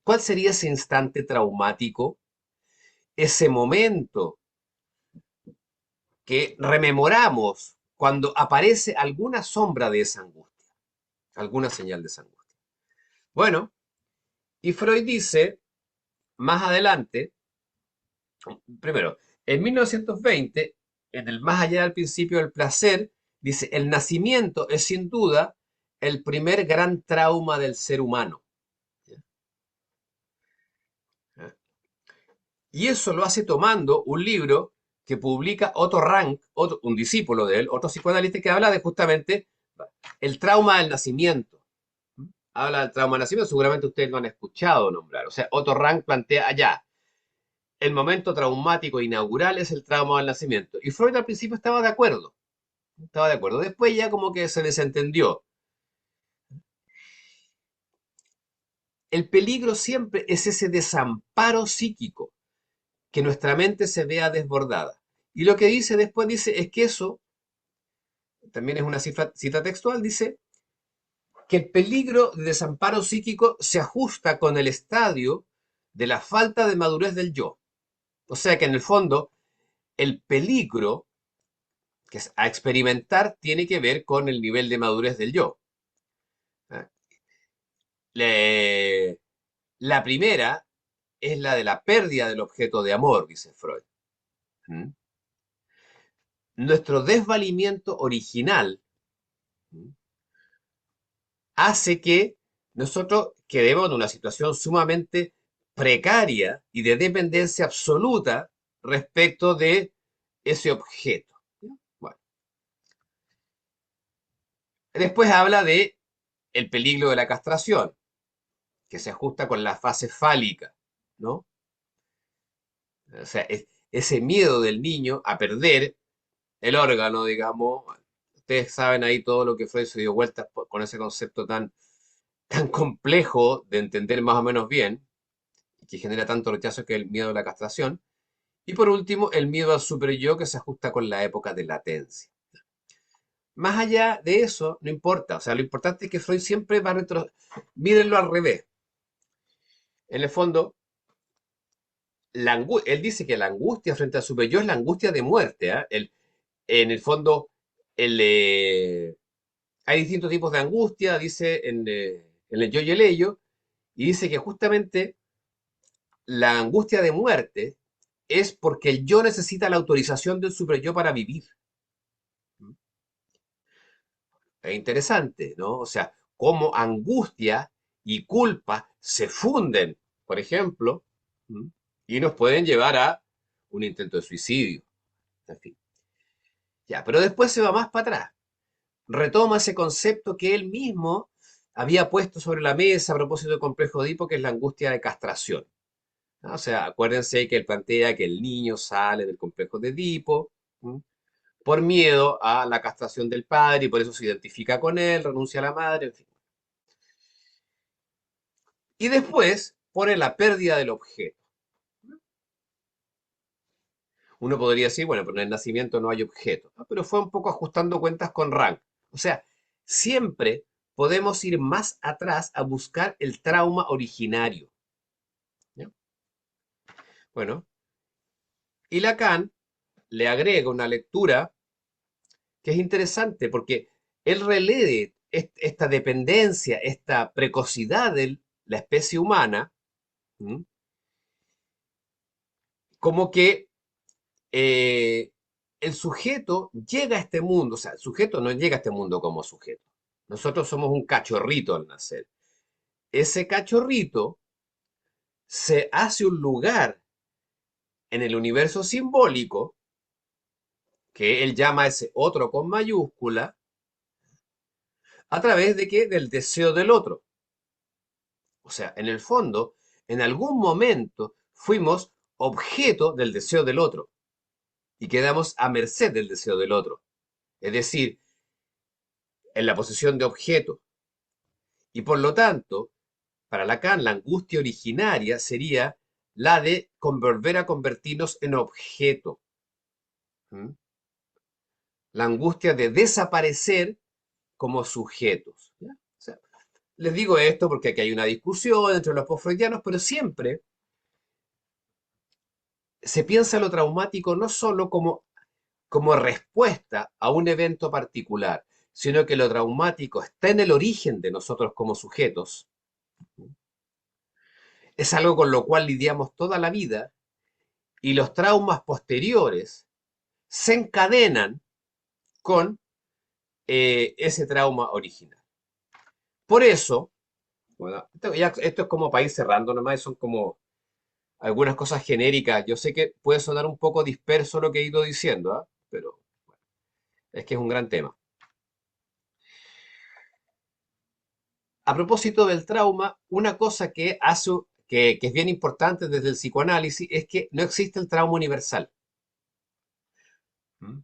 ¿Cuál sería ese instante traumático? Ese momento que rememoramos cuando aparece alguna sombra de esa angustia, alguna señal de esa angustia. Bueno, y Freud dice, más adelante, primero, en 1920, en el Más allá del principio del placer, dice, el nacimiento es sin duda el primer gran trauma del ser humano. Y eso lo hace tomando un libro que publica Otto Rank, un discípulo de él, otro psicoanalista que habla de justamente el trauma del nacimiento. Habla del trauma del nacimiento, seguramente ustedes lo han escuchado nombrar. O sea, Otto Rank plantea allá, el momento traumático inaugural es el trauma del nacimiento. Y Freud al principio estaba de acuerdo, estaba de acuerdo. Después ya como que se desentendió. El peligro siempre es ese desamparo psíquico, que nuestra mente se vea desbordada. Y lo que dice después dice es que eso, también es una cita textual, dice que el peligro de desamparo psíquico se ajusta con el estadio de la falta de madurez del yo. O sea que en el fondo el peligro que es a experimentar tiene que ver con el nivel de madurez del yo. ¿Ah? Le- la primera es la de la pérdida del objeto de amor, dice Freud. ¿Mm? Nuestro desvalimiento original, ¿mm?, hace que nosotros quedemos en una situación sumamente precaria y de dependencia absoluta respecto de ese objeto. Bueno, después habla de el peligro de la castración, que se ajusta con la fase fálica, ¿no? O sea, ese miedo del niño a perder el órgano, digamos. Ustedes saben ahí todo lo que Freud se dio vueltas con ese concepto tan complejo de entender más o menos bien, que genera tanto rechazo, que es el miedo a la castración. Y por último, el miedo al superyo, que se ajusta con la época de latencia. Más allá de eso, no importa. O sea, lo importante es que Freud siempre va mírenlo al revés. En el fondo, él dice que la angustia frente al superyo es la angustia de muerte. ¿Eh? En el fondo, el, hay distintos tipos de angustia, dice en el yo y el ello, y dice que justamente la angustia de muerte es porque el yo necesita la autorización del superyo para vivir. Es interesante, ¿no? O sea, cómo angustia y culpa se funden, por ejemplo, ¿m?, y nos pueden llevar a un intento de suicidio. En fin. Ya, pero después se va más para atrás. Retoma ese concepto que él mismo había puesto sobre la mesa a propósito del complejo de Edipo, que es la angustia de castración. ¿No? O sea, acuérdense que él plantea que el niño sale del complejo de Edipo, ¿m?, por miedo a la castración del padre y por eso se identifica con él, renuncia a la madre, en fin. Y después pone la pérdida del objeto. Uno podría decir, bueno, pero en el nacimiento no hay objeto. ¿No? Pero fue un poco ajustando cuentas con Rank. O sea, siempre podemos ir más atrás a buscar el trauma originario. ¿Ya? Bueno, y Lacan le agrega una lectura que es interesante porque él relee esta dependencia, esta precocidad de la especie humana, ¿m?, como que eh, el sujeto llega a este mundo. O sea, el sujeto no llega a este mundo como sujeto. Nosotros somos un cachorrito al nacer. Ese cachorrito se hace un lugar en el universo simbólico que él llama a ese otro con mayúscula, a través de qué? Del deseo del otro. O sea, en el fondo, en algún momento fuimos objeto del deseo del otro y quedamos a merced del deseo del otro. Es decir, en la posición de objeto. Y por lo tanto, para Lacan, la angustia originaria sería la de volver a convertirnos en objeto. ¿Mm? La angustia de desaparecer como sujetos. ¿Ya? O sea, les digo esto porque aquí hay una discusión entre los postfreudianos, pero siempre se piensa lo traumático no solo como respuesta a un evento particular, sino que lo traumático está en el origen de nosotros como sujetos. Es algo con lo cual lidiamos toda la vida y los traumas posteriores se encadenan con ese trauma original. Por eso, bueno, esto es como para ir cerrando nomás, son como algunas cosas genéricas. Yo sé que puede sonar un poco disperso lo que he ido diciendo, ¿ah? Pero es que es un gran tema. A propósito del trauma, una cosa que es bien importante desde el psicoanálisis es que no existe el trauma universal. ¿Mm?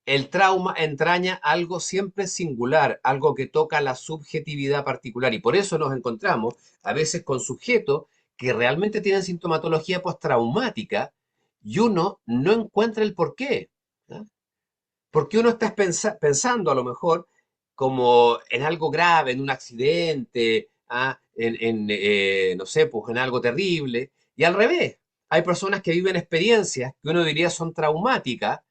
El trauma entraña algo siempre singular, algo que toca la subjetividad particular, y por eso nos encontramos a veces con sujetos que realmente tienen sintomatología postraumática y uno no encuentra el porqué. ¿Ya? Porque uno está pensando a lo mejor como en algo grave, en un accidente, no sé, pues en algo terrible, y al revés. Hay personas que viven experiencias que uno diría son traumáticas,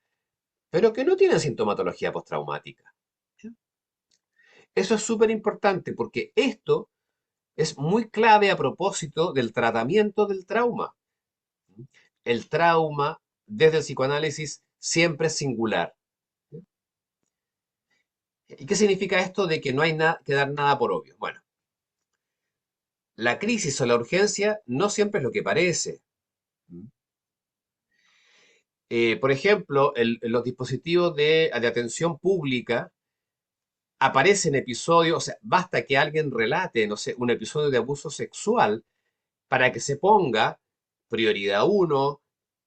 pero que no tienen sintomatología postraumática. Eso es súper importante porque esto es muy clave a propósito del tratamiento del trauma. El trauma, desde el psicoanálisis, siempre es singular. ¿Y qué significa esto de que no hay que dar nada por obvio? Bueno, la crisis o la urgencia no siempre es lo que parece. Por ejemplo, los dispositivos de atención pública aparecen episodios, o sea, basta que alguien relate, no sé, un episodio de abuso sexual para que se ponga prioridad uno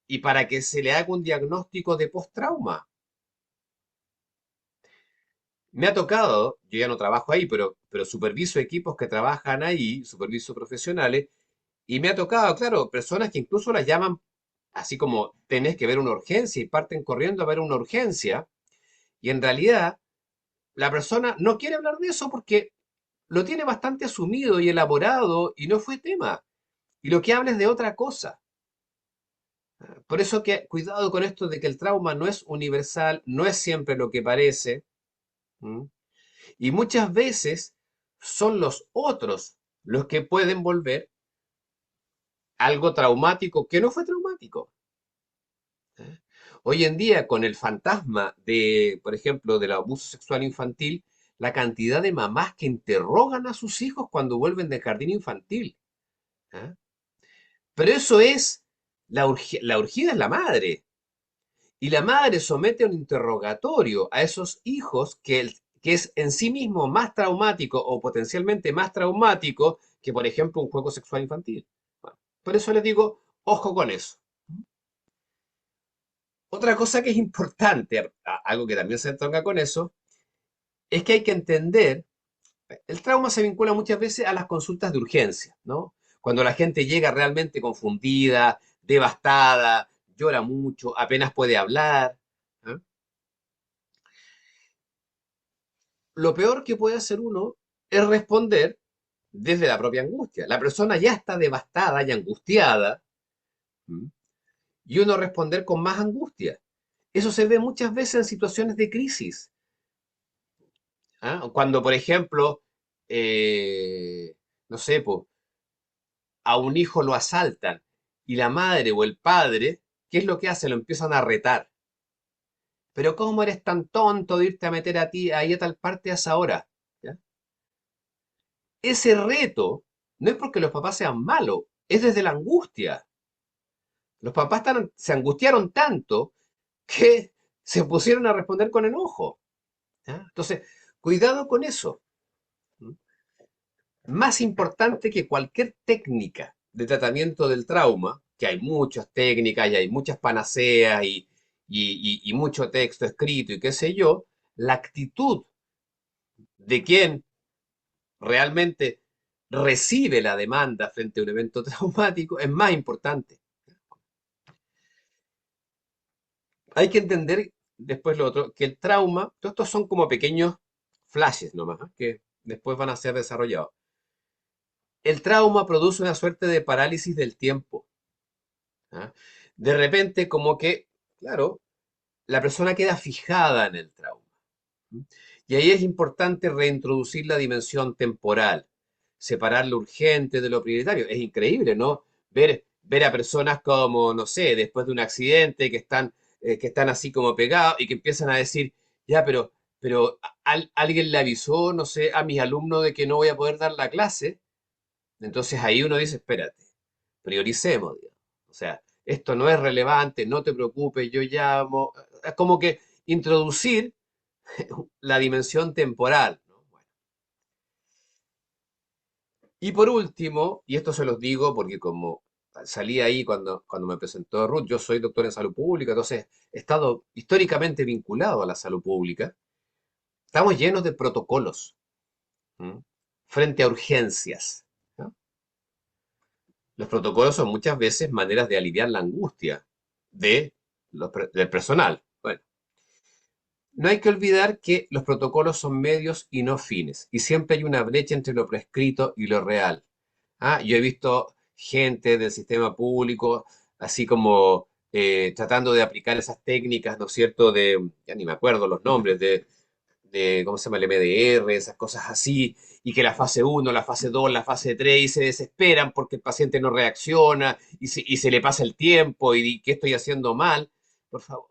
y para que se le haga un diagnóstico de post-trauma. Me ha tocado, yo ya no trabajo ahí, pero superviso equipos que trabajan ahí, superviso profesionales, y me ha tocado, claro, personas que incluso las llaman así como tenés que ver una urgencia y parten corriendo a ver una urgencia, y en realidad la persona no quiere hablar de eso porque lo tiene bastante asumido y elaborado y no fue tema. Y lo que habla es de otra cosa. Por eso que cuidado con esto de que el trauma no es universal, no es siempre lo que parece. ¿Mm? Y muchas veces son los otros los que pueden volver algo traumático que no fue traumático. ¿Eh? Hoy en día, con el fantasma de, por ejemplo, del abuso sexual infantil, la cantidad de mamás que interrogan a sus hijos cuando vuelven del jardín infantil. ¿Eh? Pero eso es, la urgida es la madre. Y la madre somete a un interrogatorio a esos hijos que es en sí mismo más traumático o potencialmente más traumático que, por ejemplo, un juego sexual infantil. Bueno, por eso les digo, ojo con eso. Otra cosa que es importante, algo que también se entronca con eso, es que hay que entender, el trauma se vincula muchas veces a las consultas de urgencia, ¿no? Cuando la gente llega realmente confundida, devastada, llora mucho, apenas puede hablar. ¿Eh? Lo peor que puede hacer uno es responder desde la propia angustia. La persona ya está devastada y angustiada, ¿m? Y uno responder con más angustia. Eso se ve muchas veces en situaciones de crisis. ¿Ah? Cuando, por ejemplo, no sé, po, a un hijo lo asaltan y la madre o el padre, ¿qué es lo que hace? Lo empiezan a retar. Pero ¿cómo eres tan tonto de irte a meter a ti ahí a tal parte a esa hora? ¿Ya? Ese reto no es porque los papás sean malos, es desde la angustia. Los papás se angustiaron tanto que se pusieron a responder con enojo. ¿Ya? Entonces, cuidado con eso. ¿Mm? Más importante que cualquier técnica de tratamiento del trauma, que hay muchas técnicas y hay muchas panaceas y mucho texto escrito y qué sé yo, la actitud de quien realmente recibe la demanda frente a un evento traumático es más importante. Hay que entender después lo otro, que el trauma, todos estos son como pequeños flashes nomás, ¿eh? Que después van a ser desarrollados. El trauma produce una suerte de parálisis del tiempo. ¿Ah? De repente, como que, claro, la persona queda fijada en el trauma. ¿Mm? Y ahí es importante reintroducir la dimensión temporal, separar lo urgente de lo prioritario. Es increíble, ¿no? Ver a personas como, no sé, después de un accidente que están así como pegados y que empiezan a decir, ya, pero alguien le avisó, no sé, a mis alumnos de que no voy a poder dar la clase. Entonces ahí uno dice, espérate, prioricemos, digamos. O sea, esto no es relevante, no te preocupes, yo llamo. Es como que introducir la dimensión temporal, ¿no? Bueno. Y por último, y esto se los digo porque como salí ahí cuando me presentó Ruth, yo soy doctor en salud pública, entonces he estado históricamente vinculado a la salud pública. Estamos llenos de protocolos, ¿m? Frente a urgencias, ¿no? Los protocolos son muchas veces maneras de aliviar la angustia del personal. Bueno, no hay que olvidar que los protocolos son medios y no fines, y siempre hay una brecha entre lo prescrito y lo real. Ah, yo he visto gente del sistema público, así como tratando de aplicar esas técnicas, ¿no es cierto? Ya ni me acuerdo los nombres, ¿cómo se llama? El MDR, esas cosas así, y que la fase uno, la fase 2, la fase 3 y se desesperan porque el paciente no reacciona y se le pasa el tiempo y qué estoy haciendo mal. Por favor,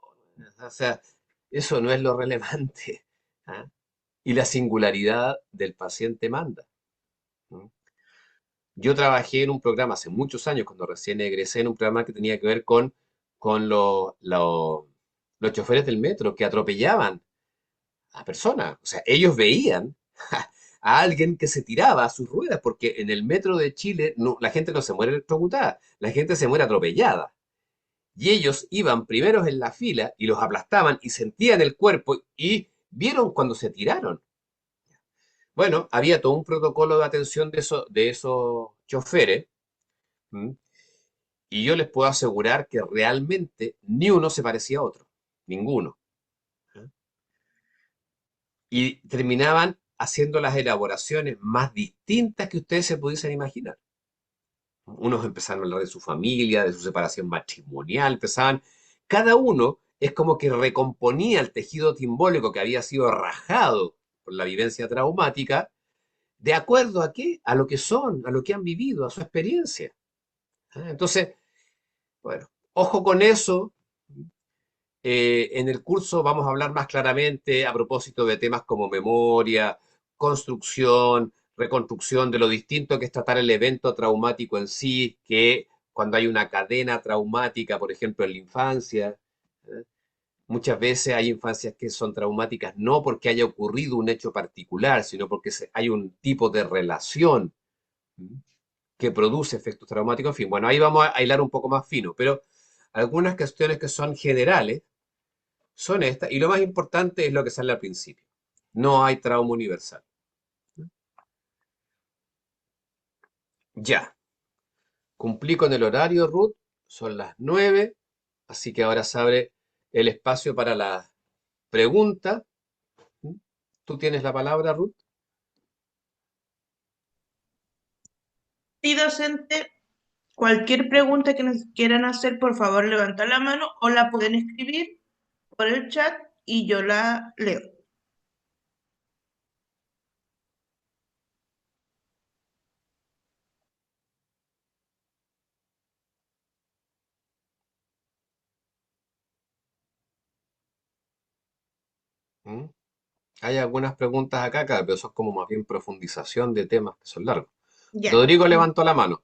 o sea, eso no es lo relevante. ¿Ah? Y la singularidad del paciente manda. ¿No? Yo trabajé en un programa hace muchos años, cuando recién egresé, en un programa que tenía que ver con los choferes del metro que atropellaban a personas. O sea, ellos veían a alguien que se tiraba a sus ruedas, porque en el metro de Chile la gente no se muere electrocutada, la gente se muere atropellada. Y ellos iban primeros en la fila y los aplastaban y sentían el cuerpo y vieron cuando se tiraron. Bueno, había todo un protocolo de atención de esos choferes. ¿M? Y yo les puedo asegurar que realmente ni uno se parecía a otro, ninguno. ¿Eh? Y terminaban haciendo las elaboraciones más distintas que ustedes se pudiesen imaginar. Unos empezaron a hablar de su familia, de su separación matrimonial, cada uno es como que recomponía el tejido simbólico que había sido rajado por la vivencia traumática, de acuerdo a qué, a lo que son, a lo que han vivido, a su experiencia. Entonces, bueno, ojo con eso. En el curso vamos a hablar más claramente a propósito de temas como memoria, construcción, reconstrucción de lo distinto que es tratar el evento traumático en sí, que cuando hay una cadena traumática, por ejemplo, en la infancia. ¿Eh? Muchas veces hay infancias que son traumáticas no porque haya ocurrido un hecho particular, sino porque hay un tipo de relación, ¿m? Que produce efectos traumáticos. En fin, bueno, ahí vamos a hilar un poco más fino, pero algunas cuestiones que son generales son estas, y lo más importante es lo que sale al principio. No hay trauma universal. Ya, cumplí con el horario, Ruth, son las 9, así que ahora se abre el espacio para la pregunta. ¿Tú tienes la palabra, Ruth? Sí, docente, cualquier pregunta que nos quieran hacer, por favor, levanta la mano o la pueden escribir por el chat y yo la leo. ¿Mm? Hay algunas preguntas acá, claro, pero son como más bien profundización de temas que son largos. Ya. Rodrigo levantó la mano.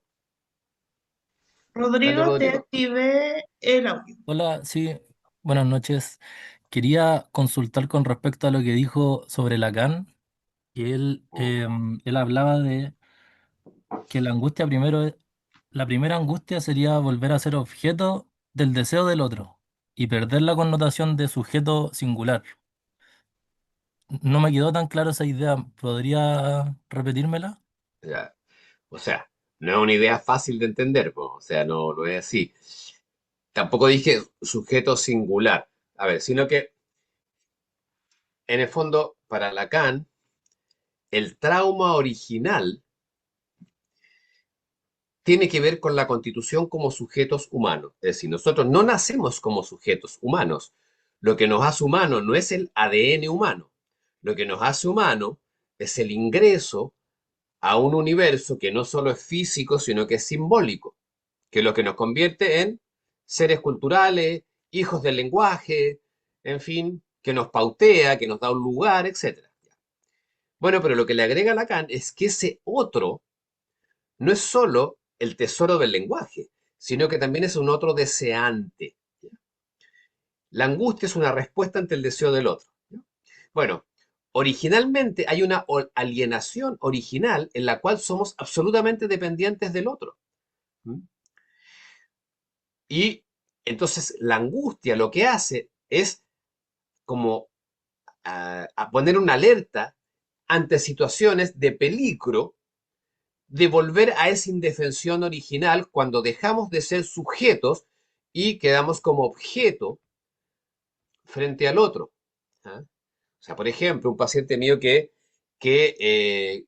Dale, Rodrigo, te Rodrigo. activé el audio. Hola, sí, buenas noches. quería consultar con respecto a lo que dijo sobre Lacan, que él hablaba de que la angustia la primera angustia sería volver a ser objeto del deseo del otro y perder la connotación de sujeto singular. No me quedó tan claro esa idea. ¿Podría repetírmela? Ya. O sea, no es una idea fácil de entender, po. O sea, no es así. Tampoco dije sujeto singular. A ver, sino que en el fondo, para Lacan, el trauma original tiene que ver con la constitución como sujetos humanos. Es decir, nosotros no nacemos como sujetos humanos. Lo que nos hace humanos no es el ADN humano. Lo que nos hace humanos es el ingreso a un universo que no solo es físico, sino que es simbólico, que es lo que nos convierte en seres culturales, hijos del lenguaje, en fin, que nos pautea, que nos da un lugar, etcétera. Bueno, pero lo que le agrega Lacan es que ese otro no es solo el tesoro del lenguaje, sino que también es un otro deseante. La angustia es una respuesta ante el deseo del otro. Bueno, originalmente hay una alienación original en la cual somos absolutamente dependientes del otro. ¿Mm? Y entonces la angustia lo que hace es como a poner una alerta ante situaciones de peligro de volver a esa indefensión original cuando dejamos de ser sujetos y quedamos como objeto frente al otro. ¿Ah? O sea, por ejemplo, un paciente mío que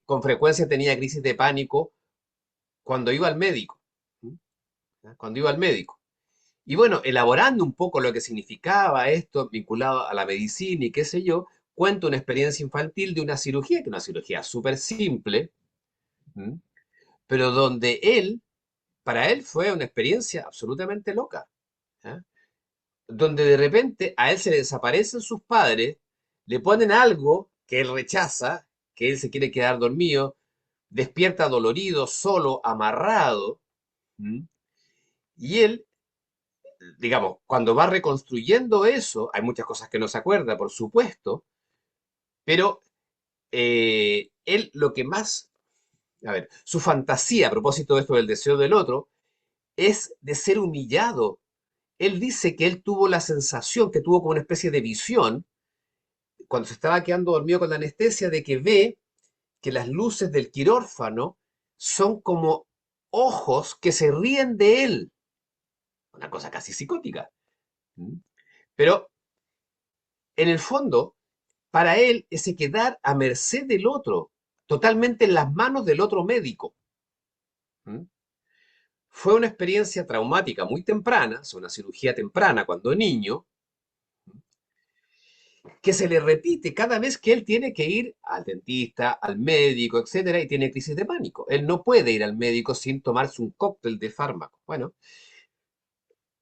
con frecuencia tenía crisis de pánico cuando iba al médico. ¿Ah? Cuando iba al médico. Y bueno, elaborando un poco lo que significaba esto vinculado a la medicina y qué sé yo, cuento una experiencia infantil de una cirugía, que es una cirugía súper simple, ¿m? Pero donde para él fue una experiencia absolutamente loca. ¿Ah? Donde de repente a él se le desaparecen sus padres, le ponen algo que él rechaza, que él se quiere quedar dormido, despierta dolorido, solo, amarrado, ¿m? Y él, digamos, cuando va reconstruyendo eso, hay muchas cosas que no se acuerda, por supuesto, pero él lo que más, a ver, su fantasía a propósito de esto del deseo del otro, es de ser humillado. Él dice que él tuvo la sensación, que tuvo como una especie de visión, cuando se estaba quedando dormido con la anestesia, de que ve que las luces del quirófano son como ojos que se ríen de él. Una cosa casi psicótica. ¿Mm? Pero en el fondo, para él, ese quedar a merced del otro, totalmente en las manos del otro médico. ¿Mm? Fue una experiencia traumática muy temprana, es una cirugía temprana cuando niño, que se le repite cada vez que él tiene que ir al dentista, al médico, etcétera, y tiene crisis de pánico. Él no puede ir al médico sin tomarse un cóctel de fármacos. Bueno,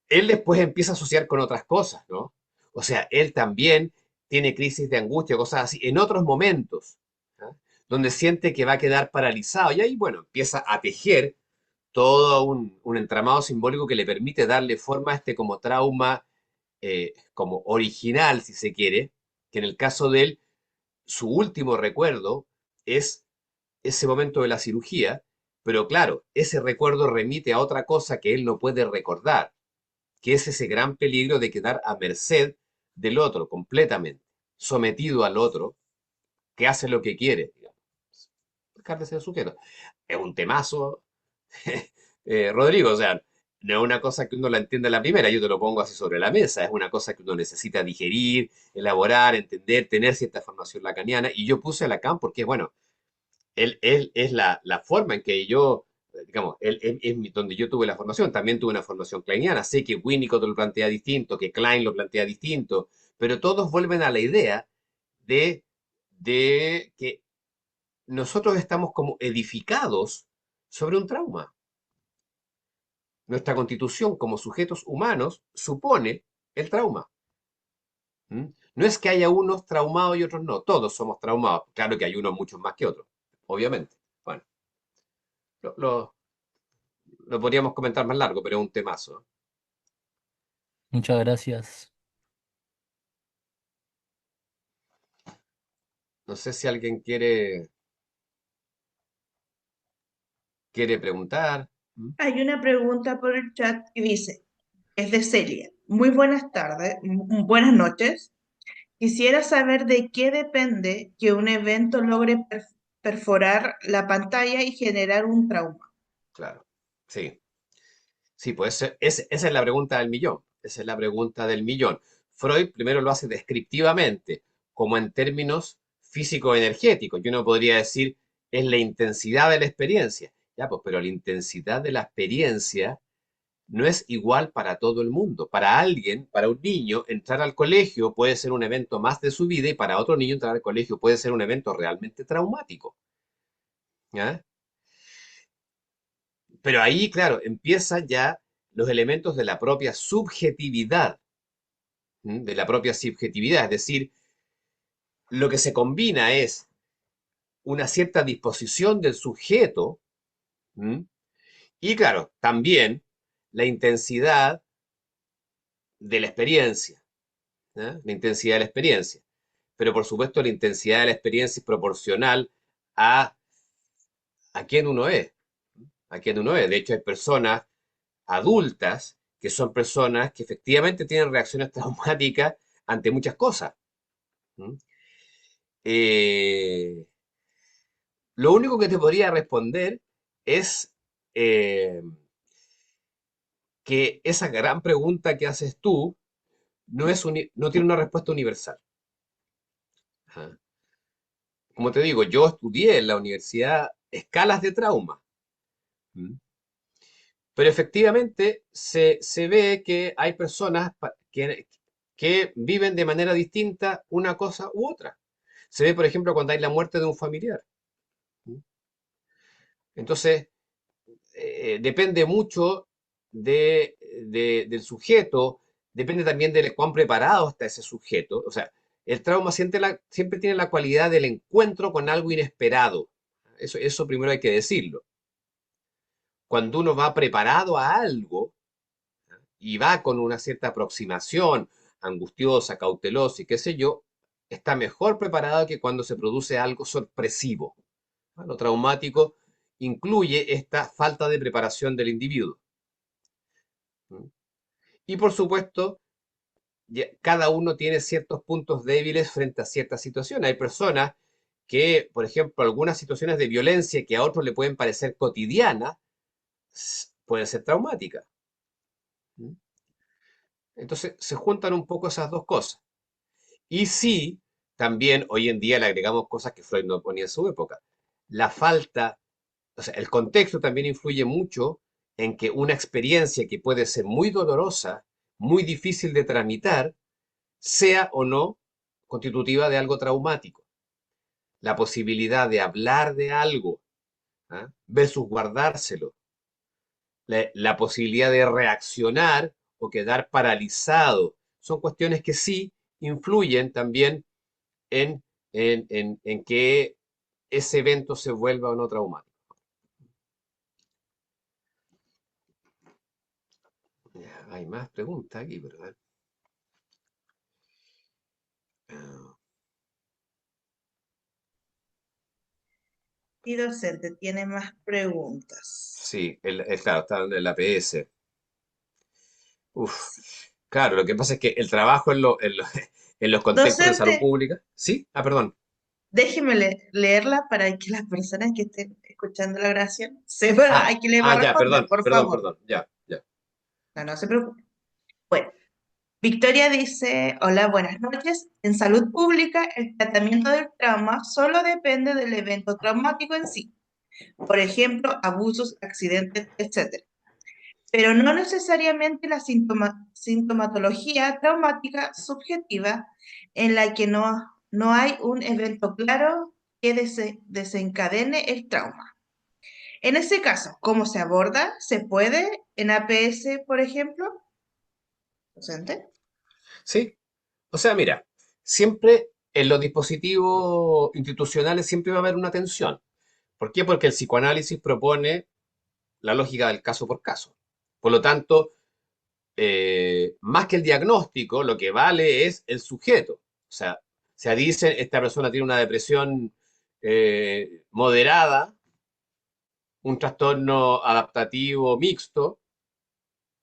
él después empieza a asociar con otras cosas, ¿no? O sea, él también tiene crisis de angustia, cosas así, en otros momentos, ¿ah? Donde siente que va a quedar paralizado. Y ahí, bueno, empieza a tejer todo un entramado simbólico que le permite darle forma a este como trauma, como original, si se quiere, que en el caso de él, su último recuerdo es ese momento de la cirugía, pero claro, ese recuerdo remite a otra cosa que él no puede recordar, que es ese gran peligro de quedar a merced del otro completamente, sometido al otro, que hace lo que quiere, digamos, dejar de ser sujeto. Es un temazo, Rodrigo, o sea, no es una cosa que uno la entienda a la primera, yo te lo pongo así sobre la mesa, es una cosa que uno necesita digerir, elaborar, entender, tener cierta formación lacaniana, y yo puse a Lacan porque, bueno, él es la forma en que yo, digamos, él es donde yo tuve la formación. También tuve una formación kleiniana. Sé que Winnicott lo plantea distinto, que Klein lo plantea distinto, pero todos vuelven a la idea de, de que nosotros estamos como edificados sobre un trauma. Nuestra constitución como sujetos humanos supone el trauma. ¿Mm? No es que haya unos traumados y otros no, todos somos traumados. Claro que hay unos muchos más que otros, obviamente. Bueno, lo, lo- lo podríamos comentar más largo, pero es un temazo. ¿Eh? Muchas gracias. No sé si alguien quiere preguntar. ¿Mm? Hay una pregunta por el chat que dice, es de Celia. Muy buenas tardes, buenas noches. Quisiera saber de qué depende que un evento logre perforar la pantalla y generar un trauma. Claro. Sí. Sí, pues esa es la pregunta del millón. Esa es la pregunta del millón. Freud primero lo hace descriptivamente, como en términos físico-energéticos. Yo no podría decir es la intensidad de la experiencia. Ya, pues, pero la intensidad de la experiencia no es igual para todo el mundo. Para alguien, para un niño, entrar al colegio puede ser un evento más de su vida y para otro niño entrar al colegio puede ser un evento realmente traumático. ¿Ya? Pero ahí, claro, empiezan ya los elementos de la propia subjetividad, ¿m? De la propia subjetividad. Es decir, lo que se combina es una cierta disposición del sujeto, ¿m? Y claro, también la intensidad de la experiencia, ¿ya? La intensidad de la experiencia. Pero por supuesto la intensidad de la experiencia es proporcional a, a quién uno es, a quién uno es. De hecho, hay personas adultas que son personas que efectivamente tienen reacciones traumáticas ante muchas cosas. ¿M? Eh, lo único que te podría responder es eh, que esa gran pregunta que haces tú no tiene una respuesta universal. Ajá. Como te digo, yo estudié en la universidad escalas de trauma. ¿M? Pero efectivamente se ve que hay personas que viven de manera distinta una cosa u otra. Se ve, por ejemplo, cuando hay la muerte de un familiar. ¿M? Entonces, depende mucho del sujeto, depende también de cuán preparado está ese sujeto. O sea, el trauma siempre tiene la cualidad del encuentro con algo inesperado. Eso primero hay que decirlo. Cuando uno va preparado a algo y va con una cierta aproximación angustiosa, cautelosa y qué sé yo, está mejor preparado que cuando se produce algo sorpresivo. Lo traumático incluye esta falta de preparación del individuo. Y por supuesto, cada uno tiene ciertos puntos débiles frente a ciertas situaciones. Hay personas que, por ejemplo, algunas situaciones de violencia que a otros le pueden parecer cotidianas, pueden ser traumáticas. Entonces se juntan un poco esas dos cosas. Y sí, también hoy en día le agregamos cosas que Freud no ponía en su época. La falta, o sea, el contexto también influye mucho en que una experiencia que puede ser muy dolorosa, muy difícil de tramitar, sea o no constitutiva de algo traumático. La posibilidad de hablar de algo, ¿ah? Versus guardárselo. La posibilidad de reaccionar o quedar paralizado. Son cuestiones que sí influyen también en, en que ese evento se vuelva o no traumático. Ya, hay más preguntas aquí, ¿verdad? Ah, Y docente, tiene más preguntas. sí, claro, está en el APS. Uf, claro, lo que pasa es que el trabajo en los contextos de salud Docente, pública. ¿Sí? Ah, perdón. déjeme leerla para que las personas que estén escuchando la grabación sepan Ah, a quién le va a ya, responder, perdón, por perdón, favor. perdón. Ya, ya. No, no se preocupe. Bueno, Victoria dice, hola, buenas noches. En salud pública, el tratamiento del trauma solo depende del evento traumático en sí, por ejemplo, abusos, accidentes, etcétera, pero no necesariamente la sintomatología traumática subjetiva en la que no hay un evento claro que desencadene el trauma. En ese caso, ¿cómo se aborda? ¿Se puede en APS, por ejemplo? ¿Docente? Sí, o sea, mira, siempre en los dispositivos institucionales siempre va a haber una tensión. ¿Por qué? Porque el psicoanálisis propone la lógica del caso por caso. Por lo tanto, más que el diagnóstico, lo que vale es el sujeto. O sea, sea, dicen, esta persona tiene una depresión moderada, un trastorno adaptativo mixto,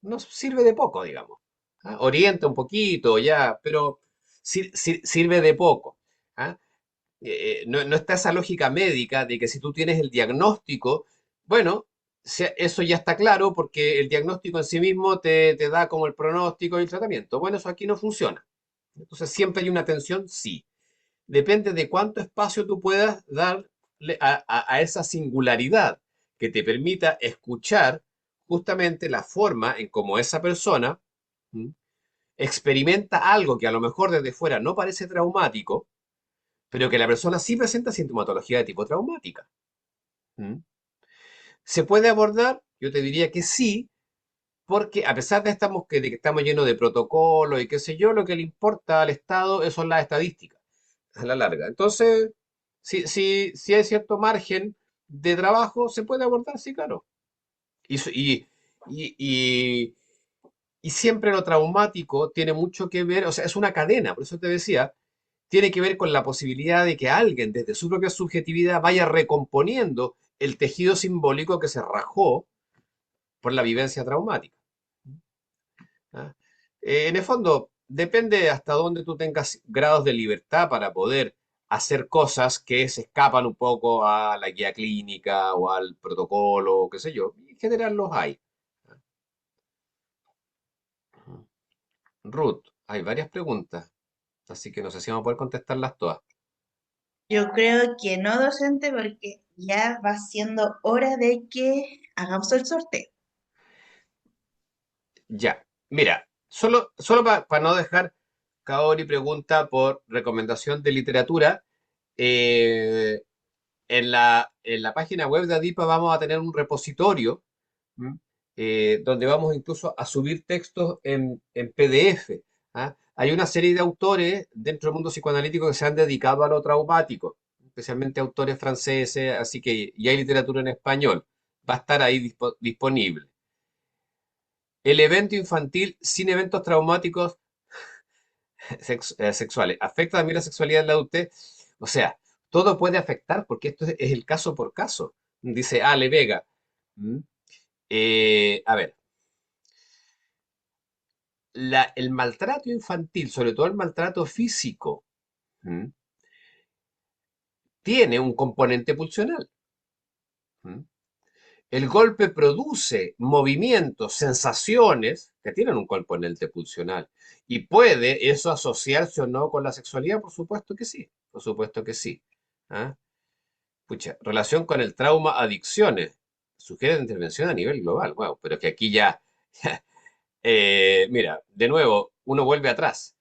nos sirve de poco, digamos. ¿Ah? Orienta un poquito ya, pero sirve de poco. ¿Ah? No está esa lógica médica de que si tú tienes el diagnóstico, bueno, eso ya está claro porque el diagnóstico en sí mismo te da como el pronóstico y el tratamiento. Bueno, eso aquí no funciona. Entonces, siempre hay una tensión, sí. Depende de cuánto espacio tú puedas darle a esa singularidad que te permita escuchar justamente la forma en cómo esa persona ¿m? Experimenta algo que a lo mejor desde fuera no parece traumático, pero que la persona sí presenta sintomatología de tipo traumática. ¿M? ¿Se puede abordar? Yo te diría que sí, porque a pesar de que estamos llenos de protocolos y qué sé yo, lo que le importa al Estado son las estadísticas a la larga. Entonces, si hay cierto margen de trabajo, se puede abordar, sí, claro. Y, su- y, y- y siempre lo traumático tiene mucho que ver, o sea, es una cadena, por eso te decía, tiene que ver con la posibilidad de que alguien desde su propia subjetividad vaya recomponiendo el tejido simbólico que se rajó por la vivencia traumática. ¿Ah? En el fondo, depende hasta dónde tú tengas grados de libertad para poder hacer cosas que se escapan un poco a la guía clínica o al protocolo, qué sé yo. En general los hay. Ruth, hay varias preguntas, así que no sé si vamos a poder contestarlas todas. Yo creo que no, docente, porque ya va siendo hora de que hagamos el sorteo. Ya, mira, solo para no dejar Kaori pregunta por recomendación de literatura, eh, en la página web de ADIPA vamos a tener un repositorio, ¿m? Donde vamos incluso a subir textos en PDF. ¿Ah? Hay una serie de autores dentro del mundo psicoanalítico que se han dedicado a lo traumático, especialmente autores franceses, así que y hay literatura en español. Va a estar ahí disponible. El evento infantil sin eventos traumáticos sexuales. ¿Afecta también la sexualidad en la adultez? O sea, todo puede afectar porque esto es el caso por caso. Dice Ale Vega. ¿Mm? A ver, el maltrato infantil, sobre todo el maltrato físico, ¿m? Tiene un componente pulsional. ¿M? El golpe produce movimientos, sensaciones que tienen un componente pulsional. ¿Y puede eso asociarse o no con la sexualidad? Por supuesto que sí, por supuesto que sí. ¿Ah? Pucha, relación con el trauma, adicciones. Sugiere intervención a nivel global. Wow, pero que aquí ya, mira, de nuevo, uno vuelve atrás.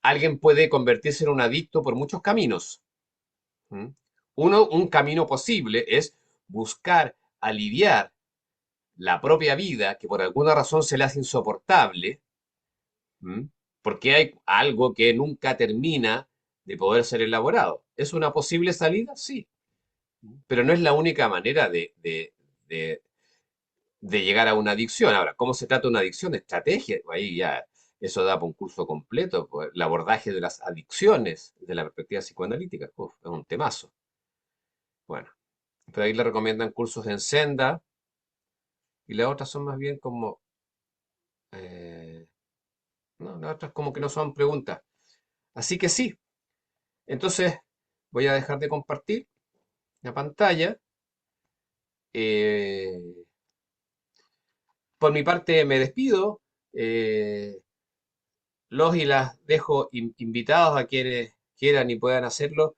Alguien puede convertirse en un adicto por muchos caminos. ¿Mm? Un camino posible es buscar aliviar la propia vida, que por alguna razón se le hace insoportable, ¿m? Porque hay algo que nunca termina de poder ser elaborado. ¿Es una posible salida? Sí, pero no es la única manera de- de llegar a una adicción. Ahora, ¿cómo se trata una adicción? Estrategia, ahí ya, eso da para un curso completo, pues, el abordaje de las adicciones desde la perspectiva psicoanalítica. Uf, es un temazo. Bueno, pero ahí le recomiendan cursos en Senda y las otras son más bien como, eh, no, las otras como que no son preguntas. Así que sí, entonces voy a dejar de compartir la pantalla. Eh, por mi parte me despido. Eh, los y las dejo invitados a quienes quieran y puedan hacerlo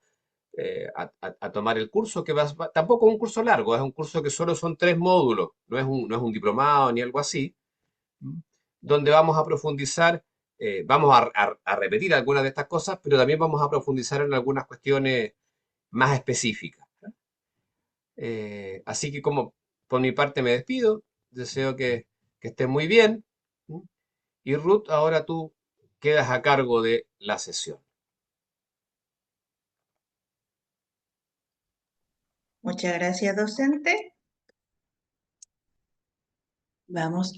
a tomar el curso, que tampoco es un curso largo, es un curso que solo son 3 módulos, no es un diplomado ni algo así, ¿m? Donde vamos a profundizar, vamos a repetir algunas de estas cosas, pero también vamos a profundizar en algunas cuestiones más específicas. Así que como por mi parte me despido, deseo que estén muy bien. ¿M? Y Ruth, ahora tú quedas a cargo de la sesión. Muchas gracias, docente. Vamos